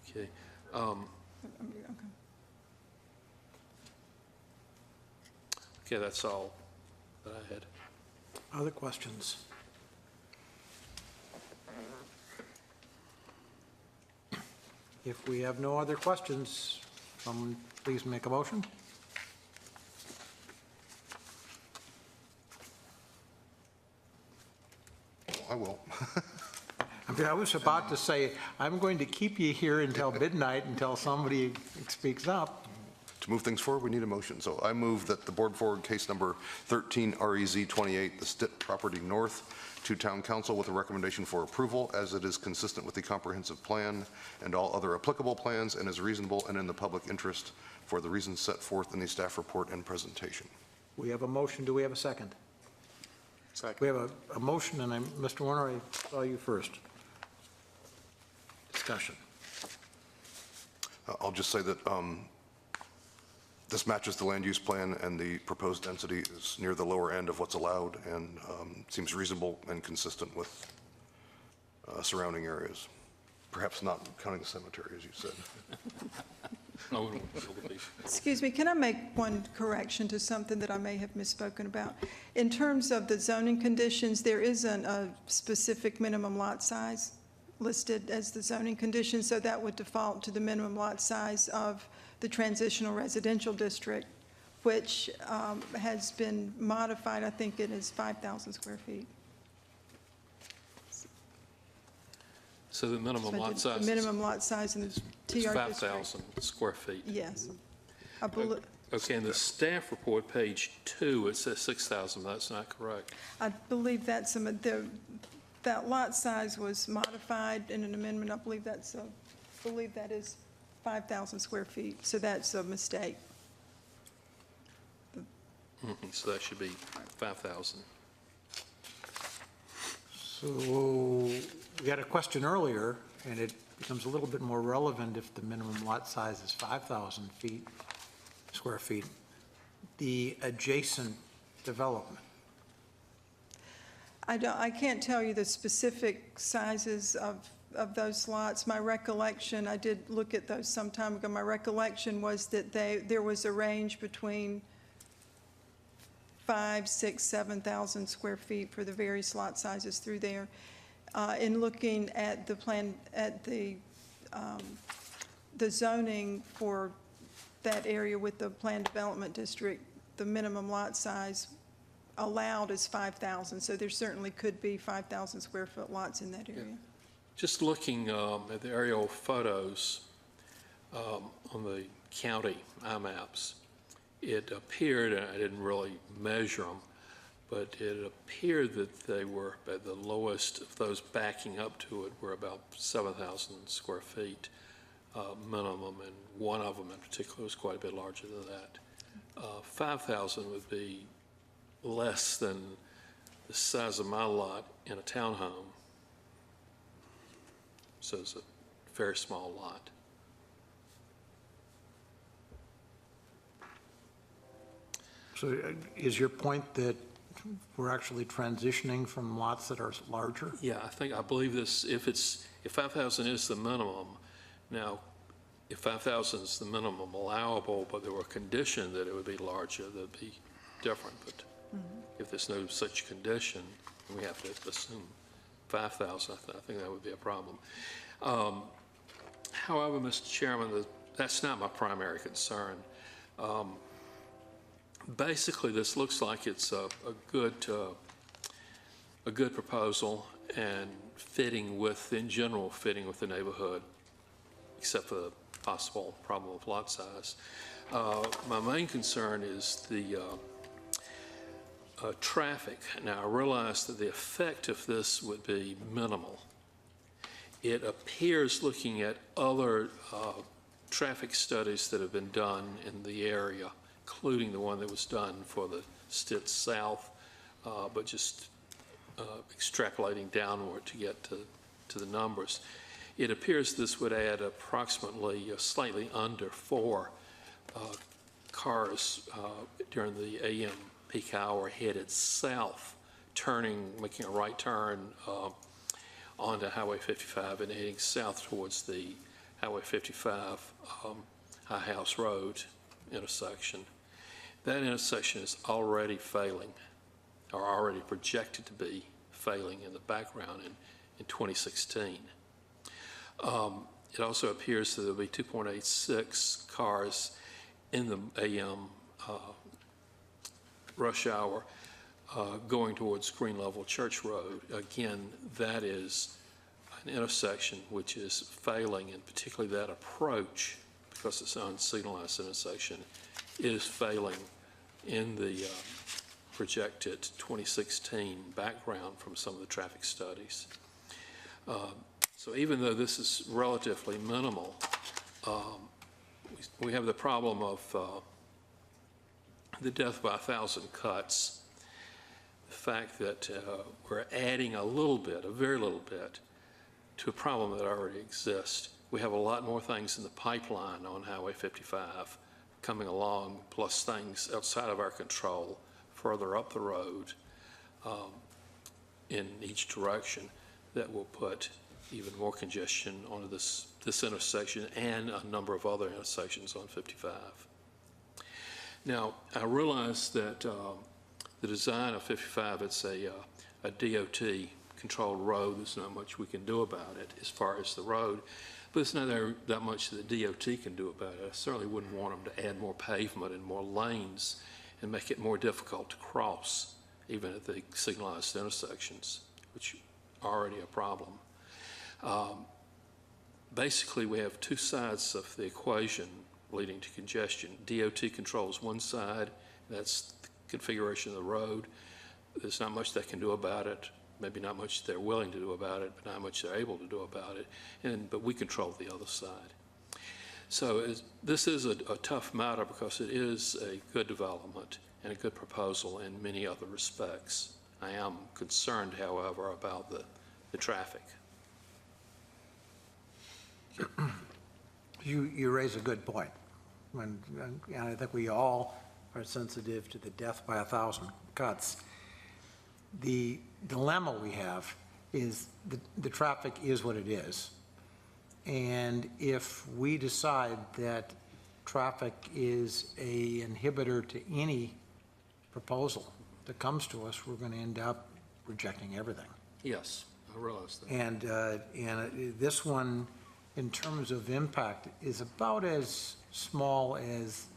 Okay. Okay, that's all that I had. Other questions? If we have no other questions, someone please make a motion. I will. I mean, I was about to say, I'm going to keep you here until midnight until somebody speaks up. To move things forward, we need a motion. So I move that the board forward case number 13 REZ 28, the Stitt property north, to Town Council with a recommendation for approval as it is consistent with the comprehensive plan and all other applicable plans and is reasonable and in the public interest for the reasons set forth in the staff report and presentation. We have a motion. Do we have a second? Second. We have a motion, and Mr. Warner, I saw you first. Discussion. I'll just say that this matches the land use plan, and the proposed density is near the lower end of what's allowed and seems reasonable and consistent with surrounding areas. Perhaps not counting the cemetery, as you said. Excuse me, can I make one correction to something that I may have misspoken about? In terms of the zoning conditions, there isn't a specific minimum lot size listed as the zoning condition, so that would default to the minimum lot size of the transitional residential district, which has been modified. I think it is 5,000 square feet. So the minimum lot size The minimum lot size in the is TR district. 5,000 square feet. Yes. I believe, Okay, in the staff report, page 2, it says 6,000, that's not correct. I believe that's that lot size was modified in an amendment. I believe that is 5,000 square feet, so that's a mistake. So that should be 5,000. So we had a question earlier, and it becomes a little bit more relevant if the minimum lot size is 5,000 square feet. The adjacent development. I can't tell you the specific sizes of those lots. My recollection, I did look at those some time ago, my recollection was that there was a range between 5,000, 6,000, 7,000 square feet for the various lot sizes through there. In looking at the plan, at the zoning for that area with the planned development district, the minimum lot size allowed is 5,000, so there certainly could be 5,000 square foot lots in that area. Just looking at the aerial photos on the county IMAPs, it appeared, and I didn't really measure them, but it appeared that they were at the lowest of those backing up to it were about 7,000 square feet minimum, and one of them in particular was quite a bit larger than that. 5,000 would be less than the size of my lot in a townhome. So it's a very small lot. So is your point that we're actually transitioning from lots that are larger? Yeah, I believe this, if 5,000 is the minimum, now, if 5,000 is the minimum allowable, but there were a condition that it would be larger, that'd be different. But if there's no such condition, we have to assume 5,000. I think that would be a problem. However, Mr. Chairman, that's not my primary concern. Basically, this looks like it's a good proposal and in general, fitting with the neighborhood, except for the possible problem of lot size. My main concern is the traffic. Now, I realize that the effect of this would be minimal. It appears, looking at other traffic studies that have been done in the area, including the one that was done for the Stitt South, but just extrapolating downward to get to the numbers. It appears this would add approximately slightly under 4 cars during the AM peak hour headed south, making a right turn onto Highway 55 and heading south towards the Highway 55 High House Road intersection. That intersection is already failing, or already projected to be failing in the background in 2016. It also appears that there'll be 2.86 cars in the AM rush hour going towards Green Level Church Road. Again, that is an intersection which is failing, and particularly that approach, because it's an unsignalized intersection, is failing in the projected 2016 background from some of the traffic studies. So even though this is relatively minimal, we have the problem of the death by 1,000 cuts. The fact that we're adding a little bit, a very little bit, to a problem that already exists. We have a lot more things in the pipeline on Highway 55 coming along, plus things outside of our control further up the road in each direction that will put even more congestion onto this intersection and a number of other intersections on 55. Now, I realize that the design of 55, it's a DOT-controlled road. There's not much we can do about it as far as the road, but it's not that much that the DOT can do about it. I certainly wouldn't want them to add more pavement and more lanes and make it more difficult to cross, even at the signalized intersections, which are already a problem. Basically, we have two sides of the equation leading to congestion. DOT controls one side, that's the configuration of the road. There's not much they can do about it, maybe not much they're willing to do about it, but not much they're able to do about it, but we control the other side. So this is a tough matter because it is a good development and a good proposal in many other respects. I am concerned, however, about the traffic. You raise a good point. And I think we all are sensitive to the death by 1,000 cuts. The dilemma we have is the traffic is what it is. And if we decide that traffic is a inhibitor to any proposal that comes to us, we're going to end up rejecting everything. Yes, I realize that. And this one, in terms of impact, is about as small as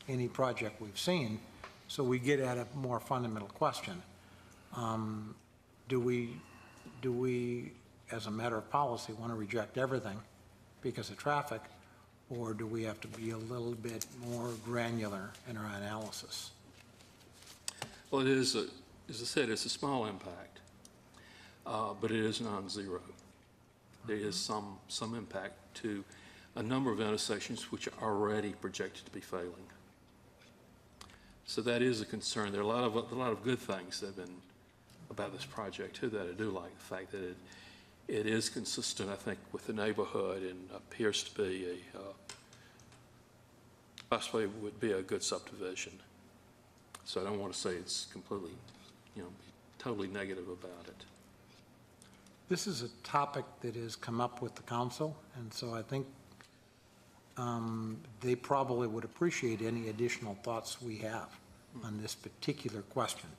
any project we've seen. So we get at a more fundamental question. Do we, as a matter of policy, want to reject everything because of traffic, or do we have to be a little bit more granular in our analysis? Well, it is, as I said, it's a small impact, but it is non-zero. There is some impact to a number of intersections which are already projected to be failing. So that is a concern. There are a lot of good things that have been about this project too that I do like. The fact that it is consistent, I think, with the neighborhood and appears to be possibly would be a good subdivision. So I don't want to say it's completely, be totally negative about it. This is a topic that has come up with the council, and so I think they probably would appreciate any additional thoughts we have on this particular question.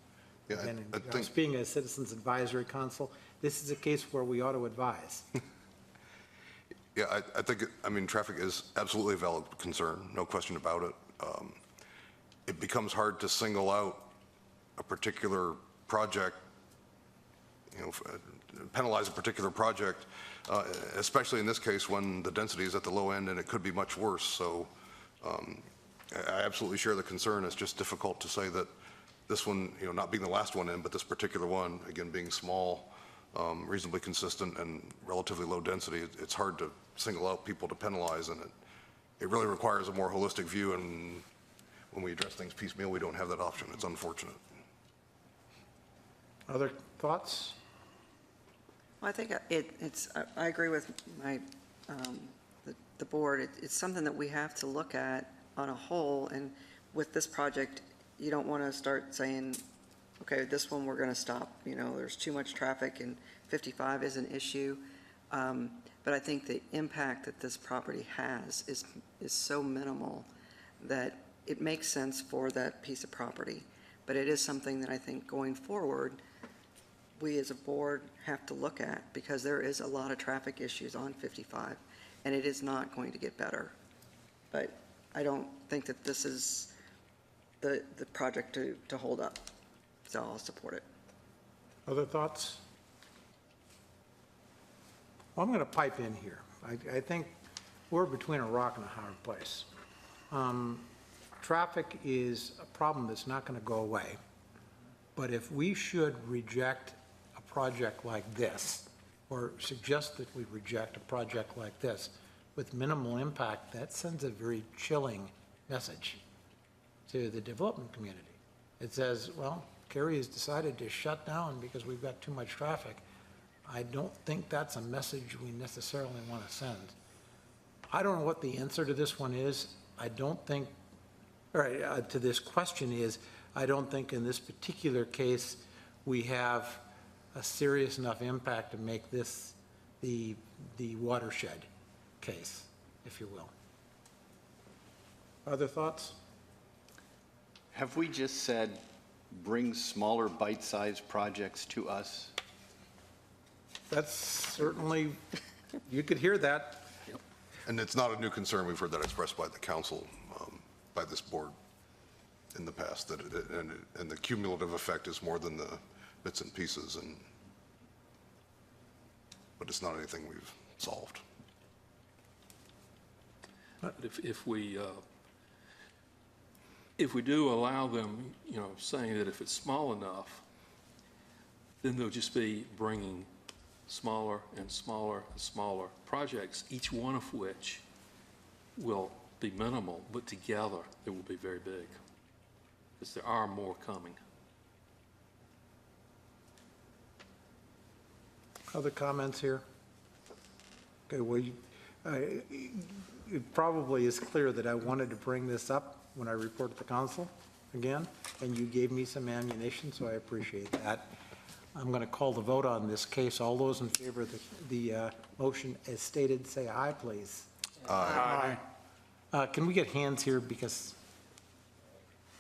Yeah, And I think, us being a Citizens Advisory Council, this is a case where we ought to advise. yeah, I think, traffic is absolutely a valid concern, no question about it. It becomes hard to single out a particular project, penalize a particular project, especially in this case when the density is at the low end and it could be much worse. So I absolutely share the concern. It's just difficult to say that this one, not being the last one in, but this particular one, again, being small, reasonably consistent and relatively low density, it's hard to single out people to penalize, and it really requires a more holistic view, and when we address things piecemeal, we don't have that option. It's unfortunate. Other thoughts? Well, I think I agree with the board. It's something that we have to look at on a whole, and with this project, you don't want to start saying, okay, this one we're going to stop. There's too much traffic and 55 is an issue. But I think the impact that this property has is so minimal that it makes sense for that piece of property. But it is something that I think going forward, we as a board have to look at, because there is a lot of traffic issues on 55, and it is not going to get better. But I don't think that this is the project to hold up. So I'll support it. Other thoughts? Well, I'm going to pipe in here. I think we're between a rock and a hard place. Traffic is a problem that's not going to go away. But if we should reject a project like this, or suggest that we reject a project like this with minimal impact, that sends a very chilling message to the development community. It says, well, Cary has decided to shut down because we've got too much traffic. I don't think that's a message we necessarily want to send. I don't know what the answer to this one is. I don't think, or to this question is, I don't think in this particular case we have a serious enough impact to make this the watershed case, if you will. Other thoughts? Have we just said, bring smaller bite-sized projects to us? That's certainly, you could hear that. And it's not a new concern. We've heard that expressed by the council, by this board in the past, that and the cumulative effect is more than the bits and pieces, but it's not anything we've solved. But if we do allow them, saying that if it's small enough, then they'll just be bringing smaller and smaller and smaller projects, each one of which will be minimal, but together it will be very big, because there are more coming. Other comments here? Okay, well, it probably is clear that I wanted to bring this up when I reported to council again, and you gave me some ammunition, so I appreciate that. I'm going to call the vote on this case. All those in favor of the motion as stated, say aye, please. Aye. Can we get hands here because,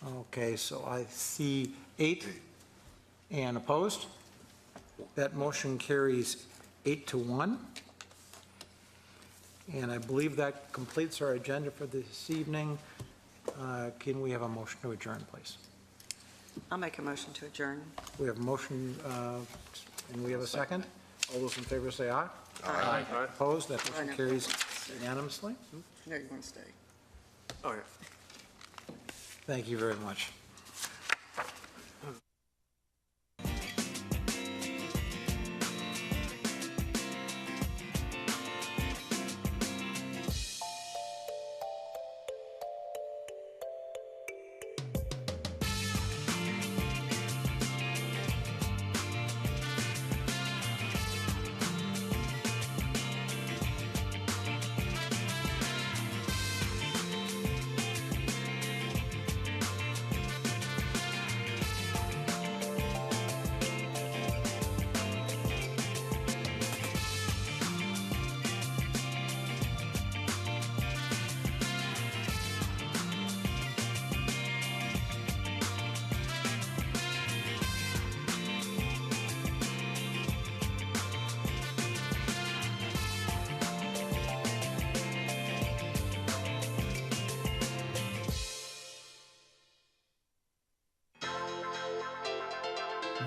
okay, so I see 8 and opposed. That motion carries 8-1. And I believe that completes our agenda for this evening. Can we have a motion to adjourn, please? I'll make a motion to adjourn. We have a motion, and we have a second. All those in favor say aye. Aye. Opposed? That motion carries unanimously. No, you want to stay. Oh, yeah. Thank you very much.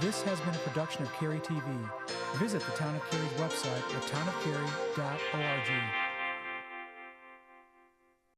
This has been a production of Cary TV. Visit the Town of Cary's website at townofcary.org.